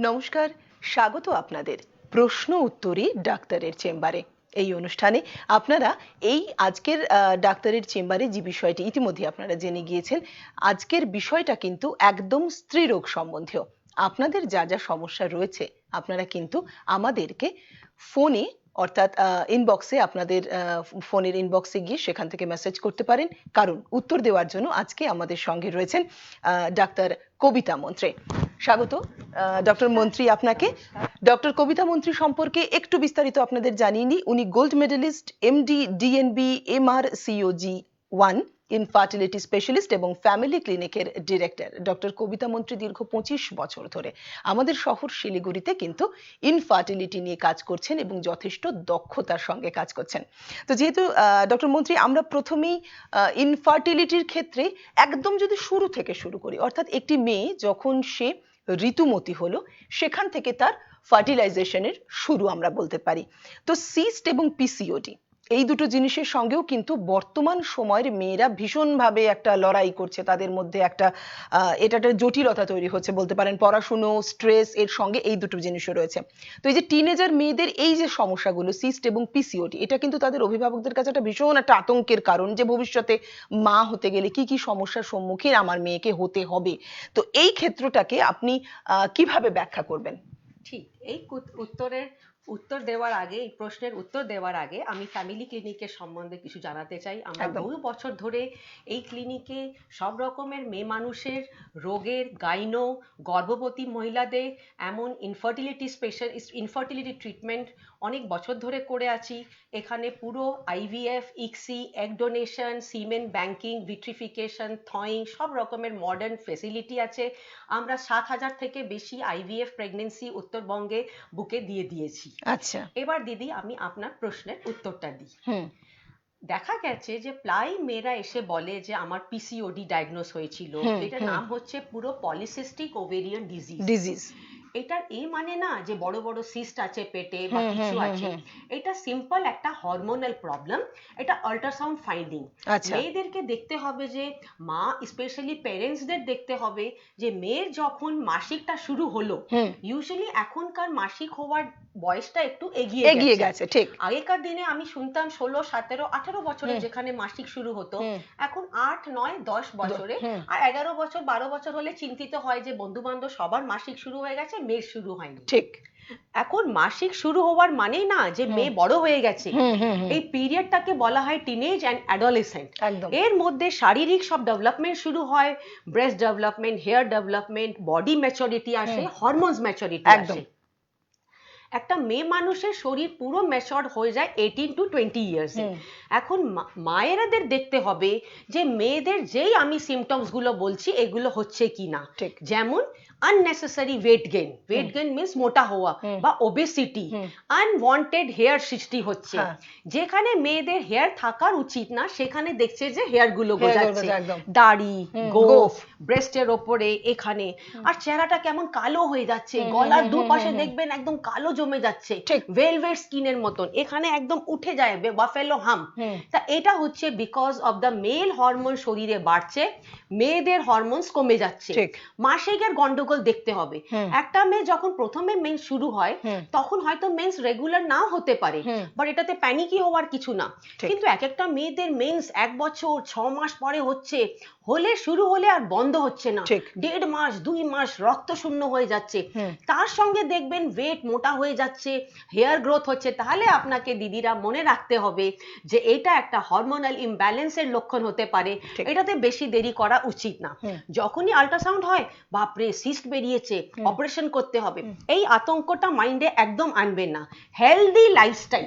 নমস্কার, স্বাগত আপনাদের প্রশ্ন উত্তরী ডাক্তারের চেম্বারে। এই অনুষ্ঠানে আপনারা এই আজকের ডাক্তারের চেম্বারে যে বিষয়টি ইতিমধ্যে আপনারা জেনে গিয়েছেন, আজকের বিষয়টা কিন্তু একদম স্ত্রীরোগ সম্বন্ধীয়। আপনাদের যা যা সমস্যা রয়েছে আপনারা কিন্তু আমাদেরকে ফোনে অর্থাৎ ইনবক্সে আপনাদের ফোনের ইনবক্সে গিয়ে সেখান থেকে মেসেজ করতে পারেন, কারণ উত্তর দেওয়ার জন্য আজকে আমাদের সঙ্গে রয়েছেন ডাক্তার কবিতা মন্ত্রী। স্বাগত ডক্টর মন্ত্রী আপনাকে। ডক্টর কবিতা মন্ত্রী সম্পর্কে একটু বিস্তারিত আপনাদের জানিয়ে নিই। উনি gold medalist, MD, DNB, MR, COG 1 infertility specialist এবং ফ্যামিলি ক্লিনিকের ডিরেক্টর। ডক্টর কবিতা মন্ত্রী দীর্ঘ 25 বছর ধরে আমাদের শহর শিলিগুড়িতে কিন্তু ইনফার্টিলিটি নিয়ে কাজ করছেন এবং যথেষ্ট দক্ষতার সঙ্গে কাজ করছেন। তো যেহেতু ডক্টর মন্ত্রী, আমরা প্রথমেই ইনফার্টিলিটির ক্ষেত্রে একদম যদি শুরু থেকে শুরু করি, অর্থাৎ একটি মেয়ে যখন সে ঋতুমতি হলো সেখান থেকে তার ফার্টিলাইজেশনের শুরু আমরা বলতে পারি। তো সিস্ট এবং পিসিওডি এই দুটো জিনিসের সঙ্গেও কিন্তু বর্তমান সময়ের মেয়েরা ভীষণভাবে একটা লড়াই করছে, তাদের মধ্যে একটা এটা একটা জটিলতা তৈরি হচ্ছে বলতে পারেন। পড়াশুনো, স্ট্রেস, এর সঙ্গে এই দুটো জিনিসও রয়েছে। তো এই যে টিনেজার মেয়েদের এই যে সমস্যাগুলো সিস্ট এবং পিসিওডি, এটা কিন্তু তাদের অভিভাবকদের কাছে একটা ভীষণ একটা আতঙ্কের কারণ যে ভবিষ্যতে মা হতে গেলে কি কি সমস্যার সম্মুখীন আমার মেয়েকে হতে হবে। তো এই ক্ষেত্রটাকে আপনি কিভাবে ব্যাখ্যা করবেন? ঠিক, এই উত্তর দেওয়ার আগে, এই প্রশ্নের উত্তর দেওয়ার আগে আমি ফ্যামিলি ক্লিনিকের সম্বন্ধে কিছু জানাতে চাই। আমরা বহু বছর ধরে এই ক্লিনিকে সব রকমের মেয়ে মানুষের রোগের, গাইনো, গর্ভবতী মহিলাদের, এমন ইনফার্টিলিটি ট্রিটমেন্ট অনেক বছর ধরে করে আছি। এখানে পুরো IVF, ICSI, egg donation, সিমেন banking, vitrification, থয়িং সব রকমের মডার্ন ফেসিলিটি আছে। আমরা 7,000 থেকে বেশি আইভিএফ প্রেগনেন্সি উত্তরবঙ্গে বুকে দিয়ে দিয়েছি। আচ্ছা, এবার দিদি আমি আপনার প্রশ্নের উত্তরটা দিই। দেখা গেছে যে প্রায় মেয়েরা এসে বলে যে আমার পিসিওডি ডায়াগনোস হয়েছিল। এটার নাম হচ্ছে পুরো পলিসিস্টিক ওভেরিয়ান ডিজিজ। এটার এই মানে না যে বড় বড় সিস্ট আছে পেটে বা কিছু আছে। এটা সিম্পল একটা হরমোনাল প্রবলেম। এটা আল্ট্রাসাউন্ড ফাইন্ডিং। মেয়েদেরকে দেখতে হবে যে মা, স্পেশালি প্যারেন্টসদের দেখতে হবে যে মেয়ের যখন মাসিকটা শুরু হলো, ইউজুয়ালি এখনকার মাসিক হওয়ার বয়সটা একটু এগিয়ে গেছে। ঠিক, আগেকার দিনে আমি শুনতাম 16, 17, 18 বছরে যেখানে মাসিক শুরু হতো, এখন 8, 9, 10 বছরে। আর 11 বছর 12 বছর হলে চিন্তিত হয় যে বন্ধু বান্ধব সবার মাসিক শুরু হয়ে গেছে, মেয়ের শুরু হয়নি। ঠিক, এখন মাসিক শুরু হওয়ার মানেই না যে মেয়ে বড় হয়ে গেছে। এই পিরিয়ডটাকে বলা হয় টিনেজ অ্যান্ড অ্যাডোলেসেন্ট। এর মধ্যে শারীরিক সব ডেভেলপমেন্ট শুরু হয়, breast development, hair development, body maturity আসে, হরমোনস ম্যাচুরিটি আসে। একটা মেয়ে মানুষের শরীর পুরো ম্যাচিওর হয়ে যায় 18 to 20 ইয়ার্সে। এখন মায়েরাদের দেখতে হবে যে মেয়েদের যেই আমি সিমটমস গুলো বলছি এগুলো হচ্ছে কিনা। যেমন unnecessary weight gain means মোটা হওয়া বা ওবেসিটি, আনওয়ান্টেড হেয়ার সৃষ্টি হচ্ছে। যেখানে মেয়েদের হেয়ার থাকার উচিত না সেখানে দেখছে যে হেয়ার গুলো গজাচ্ছে, দাড়ি, গোফ, ব্রেস্টের ওপরে, এখানে। আর চেহারাটা কেমন কালো হয়ে যাচ্ছে, গলার দুপাশে দেখবেন একদম কালো জমে যাচ্ছে, ভেলভেট স্কিনের মতন, এখানে একদম উঠে যায় বাফেলো হাম। তা এটা হচ্ছে because of the mail hormone শরীরে বাড়ছে, মেয়েদের হরমোনস কমে যাচ্ছে। মাসিকের গন্ডগোল দেখতে হবে। একটা মেয়ে যখন প্রথমে মেন্স শুরু হয় তখন হয়তো মেন্স রেগুলার নাও হতে পারে, বাট এটাতে প্যানিকই হওয়ার কিছু না। কিন্তু এক একটা মেয়েদের মেন্স 1 বছর 6 মাস পরে হচ্ছে, শুরু হলে আর বন্ধ হচ্ছে না, 1.5 মাস 2 মাস রক্ত শূন্য হয়ে যাচ্ছে। তার সঙ্গে দেখবেন ওয়েট মোটা হয়ে যাচ্ছে, হেয়ার গ্রোথ হচ্ছে। তাহলে আপনাকে দিদিরা মনে রাখতে হবে যে এটা একটা হরমোনাল ইমব্যালেন্সের লক্ষণ হতে পারে। এটাতে বেশি দেরি করা উচিত না। যখনই আল্ট্রাসাউন্ড হয়, বাপরে সিস্ট বেরিয়েছে, অপারেশন করতে হবে, এই আতঙ্কটা মাইন্ডে একদম আনবেন না। Healthy lifestyle,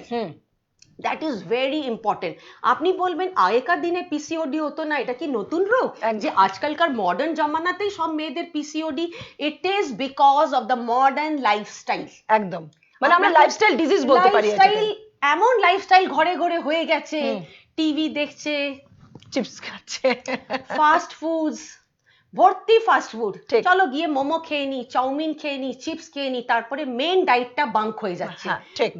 that is very important. আপনি বলবেন আগেকার দিনে পিসিওডি হতো না, এটা কি নতুন রোগ যে আজকালকার মডার্ন জামানাতেই সব মেয়েদের PCOD? It is because of the modern lifestyle. একদম, মানে আমরা লাইফস্টাইল ডিজিজ বলতে পারি। এমন লাইফস্টাইল ঘরে ঘরে হয়ে গেছে, টিভি দেখছে, চিপস খাচ্ছে, ফাস্ট ফুডস ভর্তি, ফাস্ট ফুড, চলো গিয়ে মোমো খেয়ে নি, চাউমিন খেয়ে নি, চিপস খেয়ে নি, তারপরে মেন ডায়েটটা বাঙ্ক হয়ে যাচ্ছে।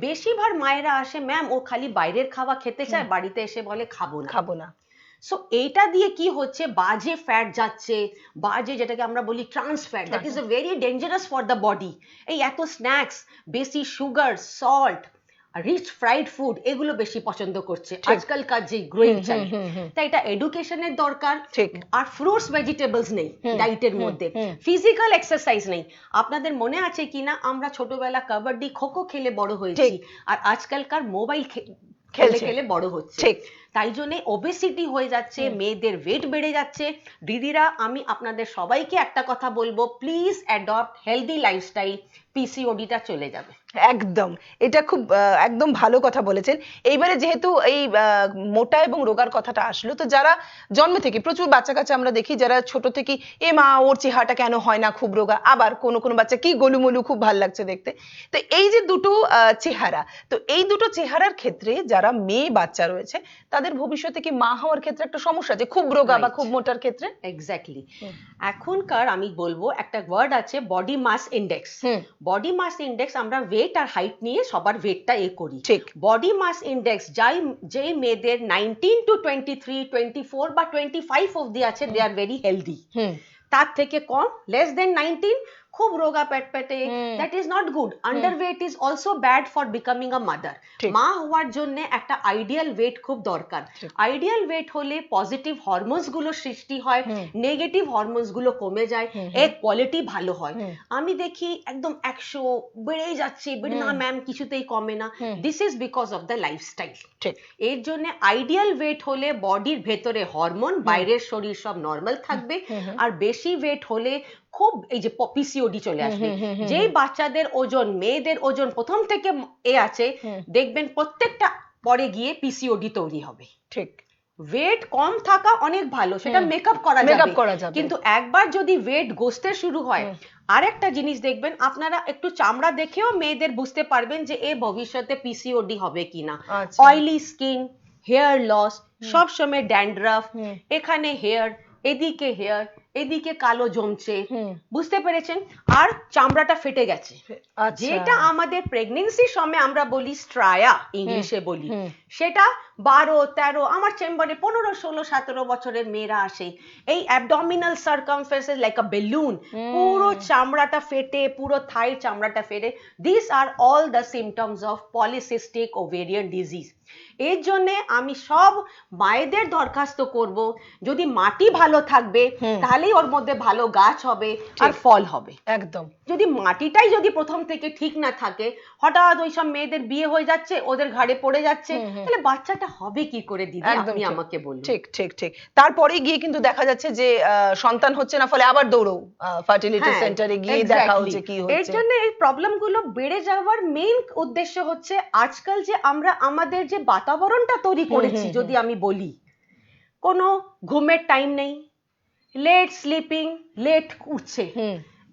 বেশিরভাগ মায়েরা আসে, ম্যাম ও খালি বাইরের খাওয়া খেতে চায়, বাড়িতে এসে বলে খাবো না। সো এইটা দিয়ে কি হচ্ছে, বাজে ফ্যাট যাচ্ছে, বাজে যেটাকে আমরা বলি trans fat, that is very dangerous for the body. এই এত স্ন্যাক্স, বেশি sugar, salt, rich fried food, এগুলো বেশি পছন্দ করছে আজকালকার যে গ্রোয়িং চাইল্ড। তাই এটা এডুকেশনের দরকার। আর ফ্রুটস ভেজিটেবলস নেই ডাইটের মধ্যে, ফিজিক্যাল এক্সারসাইজ নেই। আপনাদের মনে আছে কিনা আমরা ছোটবেলা কাবাডি খোখো খেলে বড় হয়েছি, আর আজকালকার মোবাইল খেলে খেলে বড় হচ্ছে। তাই জন্য ওবেসিটি হয়ে যাচ্ছে, মেয়েদের ওয়েট বেড়ে যাচ্ছে। দিদিরা, আমি আপনাদের সবাইকে একটা কথা বলবো, প্লিজ অ্যাডপ্ট হেলদি লাইফস্টাইল, পিসিওডিটা চলে যাবে। একদম, এটা খুব একদম ভালো কথা বলেছেন। এইবারে যেহেতু এই মোটা এবং রোগার কথাটা আসলো, তো যারা জন্ম থেকে, প্রচুর বাচ্চা কাচ্চা আমরা দেখি যারা ছোট থেকে এ মা ওর চেহারাটা কেন হয় না খুব রোগা, আবার কোনো কোনো বাচ্চা কি গোলুমলু খুব ভাল লাগছে দেখতে। তো এই যে দুটো চেহারা, তো এই দুটো চেহারার ক্ষেত্রে যারা মেয়ে বাচ্চা রয়েছে তাদের ভবিষ্যতে কি মা হওয়ার ক্ষেত্রে একটা সমস্যা আছে খুব রোগা বা খুব মোটার ক্ষেত্রে? এক্স্যাক্টলি। এখনকার আমি বলবো একটা ওয়ার্ড আছে body mass index. Body mass index, আমরা ওয়েট আর হাইট নিয়ে সবার ওয়েটটা করি। বডি মাস ইন্ডেক্স যে মেয়েদের 19 to 23, 24 বা 25 অবধি আছে, দে আর ভেরি হেলদি। তার থেকে কম, লেস দেন 19, খুব রোগা পেটে, that is not good. Underweight is also bad for becoming a mother. মা হওয়ার জন্য একটা আইডিয়াল ওয়েট খুব দরকার। আইডিয়াল ওয়েট হলে পজিটিভ হরমোনস গুলো সৃষ্টি হয়, নেগেটিভ হরমোনস গুলো কমে যায়, এর কোয়ালিটি ভালো হয়। আমি দেখি একদম 100 বেড়েই যাচ্ছে, না ম্যাম কিছুতেই কমে না। This is because of the lifestyle. এর জন্য আইডিয়াল ওয়েট হলে বডির ভেতরে হরমোন, বাইরের শরীর সব নর্মাল থাকবে। আর বেশি ওয়েট হলে খুব এই যে পিসিওডি চলে আসবে। যেই বাচ্চাদের ওজন, মেয়েদের ওজন প্রথম থেকে আছে, দেখবেন প্রত্যেকটা পরে গিয়ে পিসিওডি তৈরি হবে। ঠিক। ওয়েট কম থাকা অনেক ভালো, সেটা মেকআপ করা যাবে, কিন্তু একবার যদি ওয়েট গসতে শুরু হয়, আরেকটা জিনিস দেখবেন আপনারা, একটু চামড়া দেখেও মেয়েদের বুঝতে পারবেন যে এ ভবিষ্যতে পিসিওডি হবে কিনা। অয়েলি স্কিন, হেয়ার লস, সব সময় ড্যান্ড্রাফ, এখানে হেয়ার, এদিকে হেয়ার, এদিকে কালো জমছে, বুঝতে পেরেছেন? আর চামড়াটা ফেটে গেছে, যেটা আমাদের প্রেগনেন্সির সময় আমরা বলি স্ট্রায়া, ইংলিশে বলি, সেটা 12, 13, আমার চেম্বারে 15, 16, 17 বছরের মেয়েরা আসে, এই abdominal circumference like a balloon, পুরো চামড়াটা ফেটে, পুরো থাই চামড়াটা ফেটে। This are all the symptoms of polycystic ovarian disease. এর জন্য আমি সব মায়েদের দরখাস্ত করব, যদি মাটি ভালো থাকবে তাহলেই ওর মধ্যে ভালো গাছ হবে আর ফল হবে। একদম। যদি মাটিটাই যদি প্রথম থেকে ঠিক না থাকে, হঠাৎ ওই সব মেয়েদের বিয়ে হয়ে যাচ্ছে, ওদের ঘাড়ে পড়ে যাচ্ছে, তাহলে বাচ্চাটা হবে কি করে দিদি, আপনি আমাকে বলুন। ঠিক ঠিক ঠিক। তারপরে গিয়ে কিন্তু দেখা যাচ্ছে যে সন্তান হচ্ছে না, ফলে আবার দৌড়ো ফার্টিলিটি সেন্টারে গিয়ে দেখা হচ্ছে কি হচ্ছে। এর জন্য এই প্রবলেম গুলো বেড়ে যাওয়ার মেইন উদ্দেশ্য হচ্ছে আজকাল যে আমরা আমাদের যে বাতাবরণটা তৈরি করেছি, যদি আমি বলি, কোনো ঘুমের টাইম নেই, লেট স্লিপিং, লেট উঠছে,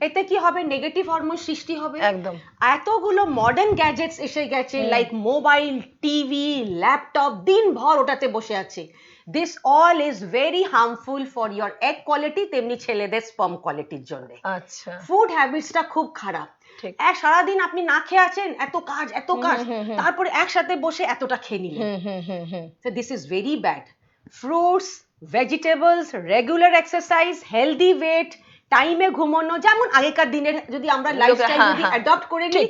এতে কি হবে, নেগেটিভ হরমোন সৃষ্টি হবে। একদম। এতগুলো মডার্ন গ্যাজেটস এসে গেছে, লাইক মোবাইল, টিভি, ল্যাপটপ, দিনভর ওটাতে বসে আছে। This all is very harmful for your egg quality, তেমনি ছেলেদের স্পার্ম কোয়ালিটির জন্য। আচ্ছা। ফুড হ্যাবিটসটা খুব খারাপ। সারাদিন আপনি না খেয়ে আছেন, এত কাজ, তারপরে একসাথে বসে এতটা খেয়ে নিলেন। So this is very bad. Fruits, vegetables, regular exercise, healthy weight, টাইমে ঘুমানো, যেমন আগেকার দিনের যদি আমরা লাইফস্টাইল যদি অ্যাডপ্ট করে নিই,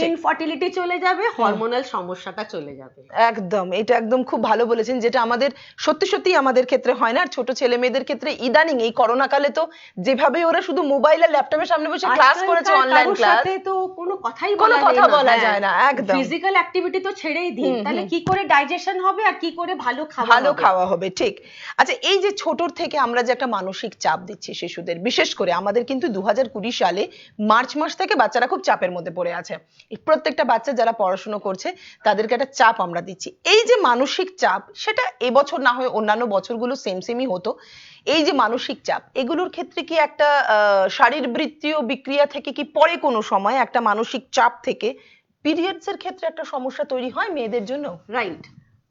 ইনফার্টিলিটি চলে যাবে, হরমোনাল সমস্যাটা চলে যাবে। একদম, এটা একদম খুব ভালো বলেছেন, যেটা আমাদের সত্যি সত্যি আমাদের ক্ষেত্রে হয় না। ছোট ছেলে মেয়েদের ক্ষেত্রে ইদানিং এই করোনা কালে তো যেভাবে ওরা শুধু মোবাইল আর ল্যাপটপের সামনে বসে ক্লাস করেছে, অনলাইন ক্লাস, তো কোনো কথাই বলা যায় না। একদম। ফিজিক্যাল অ্যাক্টিভিটি তো ছেড়েই দিন, তাহলে কি করে ডাইজেশন হবে আর কি করে ভালো খাওয়া হবে। ঠিক। আচ্ছা, এই যে ছোটর থেকে আমরা যে একটা মানসিক চাপ দিচ্ছি শিশুদের, বিশেষ করে আমাদের কিন্তু 2020 সালে মার্চ মাস থেকে বাচ্চারা খুব চাপের মধ্যে পড়ে আছে। প্রত্যেকটা বাচ্চা যারা পড়াশোনা করছে তাদেরকে একটা চাপ আমরা দিচ্ছি। এই যে মানসিক চাপ, সেটা এবছর না হয়ে অন্যান্য বছরগুলো সেমই হতো। এই যে মানসিক চাপ, এগুলোর ক্ষেত্রে কি একটা শারীরবৃত্তীয় বিক্রিয়া থেকে কি পরে কোনো সময় একটা মানসিক চাপ থেকে পিরিয়ডস এর ক্ষেত্রে একটা সমস্যা তৈরি হয় মেয়েদের জন্য? রাইট।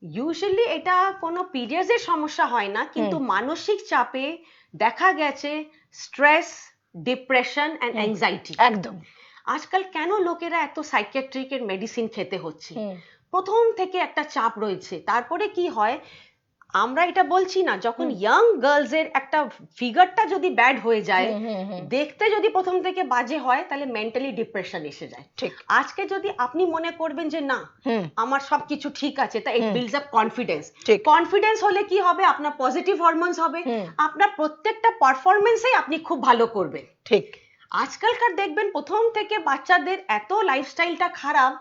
ইউজুয়ালি এটা কোনো পিরিয়ডস এর সমস্যা হয় না, কিন্তু মানসিক চাপে দেখা গেছে স্ট্রেস, ডিপ্রেশন এন্ড অ্যাংজাইটি। একদম। আজকাল কেন লোকেরা এত সাইকিয়াট্রিকের মেডিসিন খেতে হচ্ছে? প্রথম থেকে একটা চাপ রয়েছে, তারপরে কি হয়, আমরা এটা বলছি না, যখন ইয়াং গার্লস এর একটা ফিগারটা যদি ব্যাড হয়ে যায়, দেখতে যদি প্রথম থেকে বাজে হয়, তাহলে মেন্টালি ডিপ্রেশন এসে যায়। ঠিক। আজকে যদি আপনি মনে করবেন যে না আমার সবকিছু ঠিক আছে, তা ইট বিল্ডস আপ কনফিডেন্স। কনফিডেন্স হলে কি হবে, আপনার পজিটিভ হরমোনস হবে, আপনার প্রত্যেকটা পারফরমেন্সেই আপনি খুব ভালো করবেন। ঠিক। আজকালকার দেখবেন প্রথম থেকে বাচ্চাদের এত লাইফস্টাইলটা খারাপ,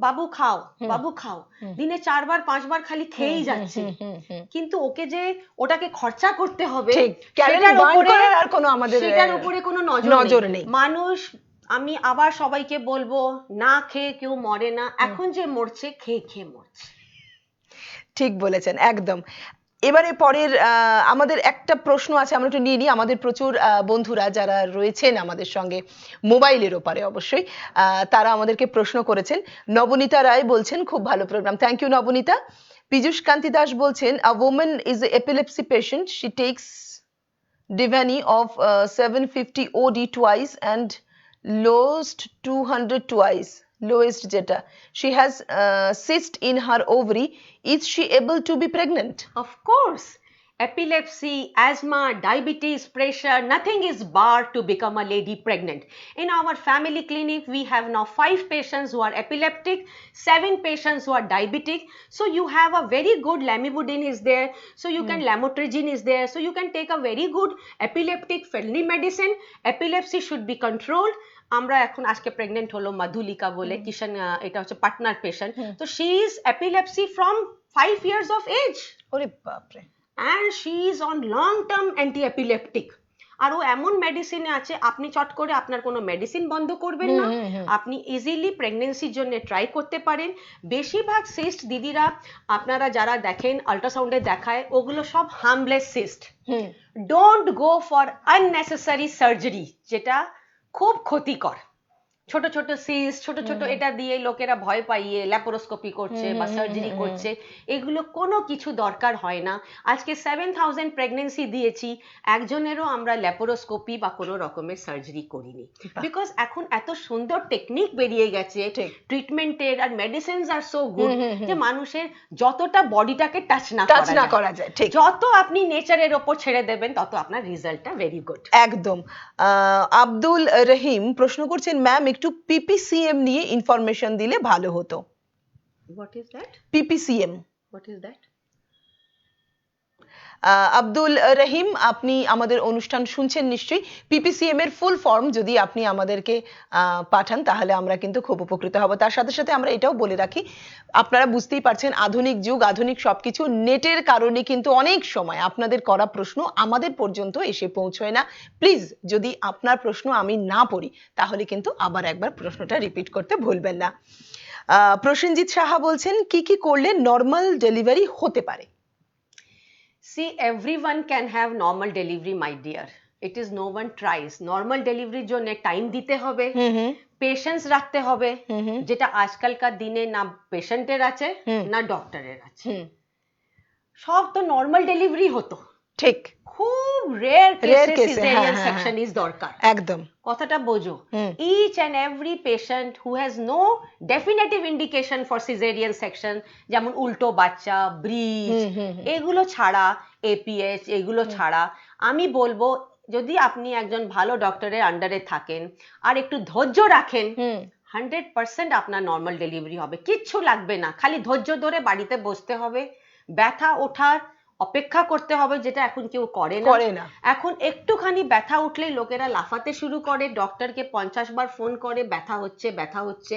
বাবু খাও বাবু খাও, দিনে 4 বার 5 বার খালি খেয়েই যাচ্ছে, কিন্তু ওকে যে ওটাকে খরচা করতে হবে সেটার উপরে কোনো নজর নেই। মানুষ, আমি আবার সবাইকে বলবো, না খেয়ে কেউ মরে না, এখন যে মরছে খেয়ে খেয়ে মরছে। ঠিক বলেছেন, একদম। এবারে পরের আমাদের একটা প্রশ্ন আছে, আমরা একটু নিয়ে নিই। আমাদের প্রচুর বন্ধুরা যারা রয়েছেন আমাদের সঙ্গে মোবাইলের ওপারে, অবশ্যই তারা আমাদেরকে প্রশ্ন করেছেন। নবনীতা রায় বলছেন খুব ভালো programme, thank you Nabanita. Piyush Kanti Das বলছেন a woman is an epilepsy patient, she takes Divani of 750 OD twice and lowest 200 twice, lowest jeta. She has cyst in her ovary. Is she able to be pregnant? Of course. Epilepsy, asthma, diabetes, pressure, nothing is barred to become a lady pregnant. In our family clinic, we have now 5 patients who are epileptic, 7 patients who are diabetic. So you have a very good lamivudine is there. So you can lamotrigine is there. So you can take a very good epileptic friendly medicine. Epilepsy should be controlled. আমরা এখন আজকে pregnant হলো মাধুলিকা বলে, কিষান, এটা হচ্ছে পাটনার patient. তো she is epilepsy from 5 years of age. ওরে বাপরে। and she is on long term anti epileptic. আর ও এমন মেডিসিনে আছে, আপনি চট করে আপনার কোনো মেডিসিন বন্ধ করবেন না, আপনি ইজিলি প্রেগন্যান্সির জন্য ট্রাই করতে পারেন। বেশিরভাগ সিস্ট দিদিরা আপনারা যারা দেখেন আল্ট্রাসাউন্ডে দেখায়, ওগুলো সব harmless cyst. Don't go for unnecessary surgery, যেটা খুব ক্ষতিকর। ছোট ছোট সিস্ট, ছোট ছোট এটা দিয়ে লোকেরা ভয় পাইয়ে ল্যাপারোস্কোপি করছে বা সার্জারি করছে, এগুলো কোনো কিছু দরকার হয় না। আজকে 7000 প্রেগন্যান্সি দিয়েছি, একজনেরও আমরা ল্যাপারোস্কোপি বা কোনো রকমের সার্জারি করিনি, বিকজ এখন এত সুন্দর টেকনিক বেরিয়ে গেছে ট্রিটমেন্টের, আর মেডিসিনস আর সো গুড যে মানুষের যতটা বডিটাকে টাচ না করা যায়, যত আপনি নেচারের ওপর ছেড়ে দেবেন, তত আপনার রেজাল্টটা ভেরি গুড। একদম। আব্দুল রহিম প্রশ্ন করছেন, ম্যাম একটু পিপিসিএম নিয়ে ইনফরমেশন দিলে ভালো হতো। What is that? পিপিসিএম। What is that? Abdul রহিম, আপনি আমাদের অনুষ্ঠান শুনছেন নিশ্চয়ই। পিপিসিএম এর ফুল ফর্ম যদি আপনি আমাদেরকে পাঠান, তাহলে আমরা কিন্তু খুব উপকৃত হব। তার সাথে সাথে আমরা এটাও বলে রাখি, আপনারা বুঝতেই পারছেন আধুনিক যুগ, আধুনিক সবকিছু, নেটের কারণে কিন্তু অনেক সময় আপনাদের করা প্রশ্ন আমাদের পর্যন্ত এসে পৌঁছয় না। প্লিজ, যদি আপনার প্রশ্ন আমি না পড়ি, তাহলে কিন্তু আবার একবার প্রশ্নটা রিপিট করতে ভুলবেন না। প্রসেনজিৎ সাহা বলছেন, কি কি করলে নর্মাল ডেলিভারি হতে পারে? See, everyone can have normal delivery, my dear. It is no one tries. Normal delivery জন্য টাইম দিতে হবে, পেশেন্স রাখতে হবে, যেটা আজকালকার দিনে না পেশেন্টের আছে না ডক্টরের আছে। সব তো নর্মাল ডেলিভারি হতো, ঠিক। খুব রেয়ার কেসে সিজারিয়ান সেকশন ইজ দরকার। একদম, কথাটা বোঝো। Each and every patient who has no definitive indication for caesarean section, যেমন উল্টো বাচ্চা, ব্রিজ, এগুলো ছাড়া, এপিএইচ, এগুলো ছাড়া, আমি বলবো যদি আপনি একজন ভালো ডক্টরের আন্ডারে থাকেন আর একটু ধৈর্য রাখেন, 100% আপনার নর্মাল ডেলিভারি হবে। কিচ্ছু লাগবে না, খালি ধৈর্য ধরে বাড়িতে বসতে হবে, ব্যথা ওঠার অপেক্ষা করতে হবে, যেটা এখন কেউ করে না। এখন একটুখানি ব্যথা উঠলেই লোকেরা লাফাতে শুরু করে, ডক্টরকে 50 বার ফোন করে, ব্যথা হচ্ছে ব্যথা হচ্ছে।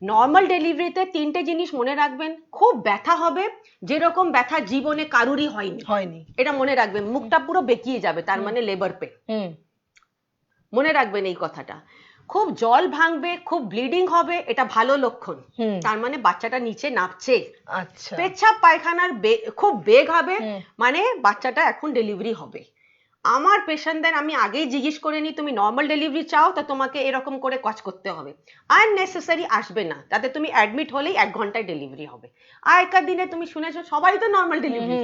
নর্মাল ডেলিভারিতে 3টে জিনিস মনে রাখবেন, খুব ব্যথা হবে, যেরকম ব্যথা জীবনে কারুরই হয়নি, এটা মনে রাখবেন। মুখটা পুরো বেঁকিয়ে যাবে, তার মানে লেবার পেন, মনে রাখবেন এই কথাটা। খুব জল ভাঙবে, খুব ব্লিডিং হবে, এটা ভালো লক্ষণ, তার মানে বাচ্চাটা নিচে নামছে। আচ্ছা। পেচ্ছাপ পায়খানার খুব বেগ হবে, মানে বাচ্চাটা এখন ডেলিভারি হবে। আমার পেশেন্টদের আমি আগেই জিজ্ঞেস করে নি, তুমি নর্মাল ডেলিভারি চাও, তা তোমাকে এরকম করে কাজ করতে হবে। আননেসেসারি আসবে না, তাতে তুমি অ্যাডমিট হলেই 1 ঘন্টায় ডেলিভারি হবে। আগেকার দিনে তুমি শুনেছো সবাই তো নর্মাল ডেলিভারি,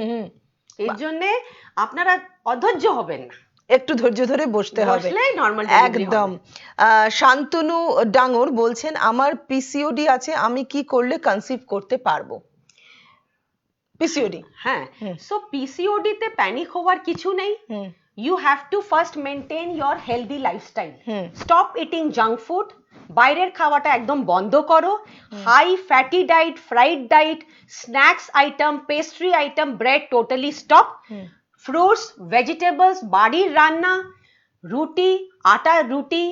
এর জন্য আপনারা অধৈর্য হবেন না, একটু ধৈর্য ধরে বসতে হবে। একদম। শান্তনু ডাঙ্গর বলছেন, আমার পিসিওডি আছে, আমি কি করলে কনসিভ করতে পারবো? পিসিওডি। হ্যাঁ, সো পিসিওডি তে প্যানিক হওয়ার কিছু নেই। You have to first maintain your healthy lifestyle. Stop eating junk food. বাইরের খাওয়াটা একদম বন্ধ করো। হাই ফ্যাটি ডাইট, ফ্রাইড ডাইট, snacks item, pastry item, bread totally stop. Fruits, vegetables, বাড়ির রান্না, রুটি, আটার রুটি,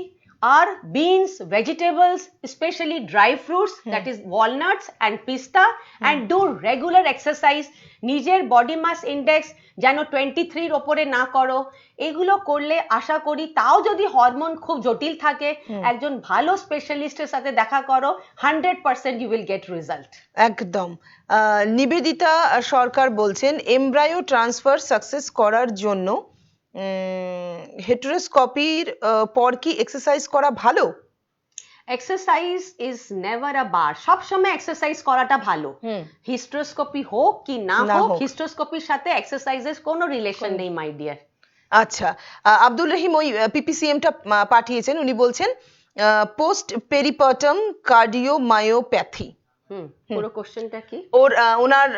আর beans, vegetables, especially dry fruits, that is walnuts and pista, and do regular exercise. নিজের বডি মাস ইন্ডেক্স যেন 23 ওপরে না করো। এগুলো করলে আশা করি, তাও যদি হরমোন খুব জটিল থাকে, একজন ভালো স্পেশালিস্টের সাথে দেখা করো, 100% you will get result. একদম। নিবেদিতা সরকার বলছেন এমব্রায়ো ট্রান্সফার সাকসেস করার জন্য হেটেরোস্কোপির পর কি এক্সারসাইজ করা ভালো? এক্সারসাইজ ইজ নেভার আ বার, সব সময় এক্সারসাইজ করাটা ভালো। হিস্টেরোস্কোপি হোক কি না হোক, হিস্টেরোস্কোপির সাথে এক্সারসাইজের কোনো রিলেশন নেই মাই ডিয়ার। আচ্ছা, আব্দুল রহিম ওই পিপিসিএমটা পাঠিয়েছেন, উনি বলছেন পোস্ট পেরিপার্টাম কার্ডিওমায়োপ্যাথি। পুরো কোশ্চেনটা কি? ওনার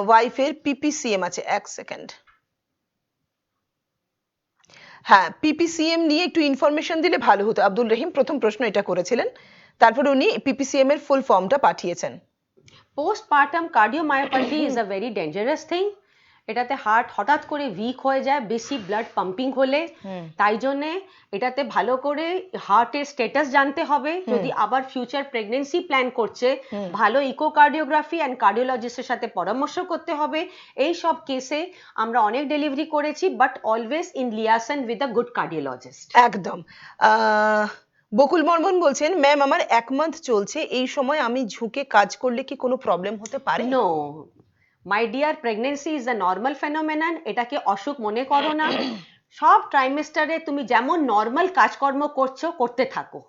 ওয়াইফের পিপিসিএম আছে। এক সেকেন্ড। হ্যাঁ, পিপিসিএম নিয়ে একটু ইনফরমেশন দিলে ভালো হতো। আব্দুল রহিম প্রথম প্রশ্ন এটা করেছিলেন, তারপর উনি পিপিসিএম এর ফুল ফর্মটা পাঠিয়েছেন। Postpartum cardiomyopathy is a very dangerous thing. এটাতে হার্ট হঠাৎ করে উইক হয়ে যায় বেশি ব্লাড পাম্পিং হলে। তাই জন্য এটাতে ভালো করে হার্টের স্ট্যাটাস জানতে হবে। যদি আবার ফিউচার প্রেগন্যান্সি প্ল্যান করছে, ভালো ইকোকার্ডিওগ্রাফি অ্যান্ড কার্ডিওলজিস্টের সাথে পরামর্শ করতে হবে। এই সব কেসে আমরা অনেক ডেলিভারি করেছি, but always in liaison with a good cardiologist. একদম। বকুল বর্মন বলছেন ম্যাম আমার 1 মান্থ চলছে, এই সময় আমি ঝুঁকে কাজ করলে কি কোনো প্রবলেম হতে পারে? No my dear, pregnancy is a normal phenomenon, এটাকে অসুখ মনে করো না। সব ট্রাইমেস্টারে তুমি যেমন নর্মাল কাজকর্ম করছো করতে থাকো,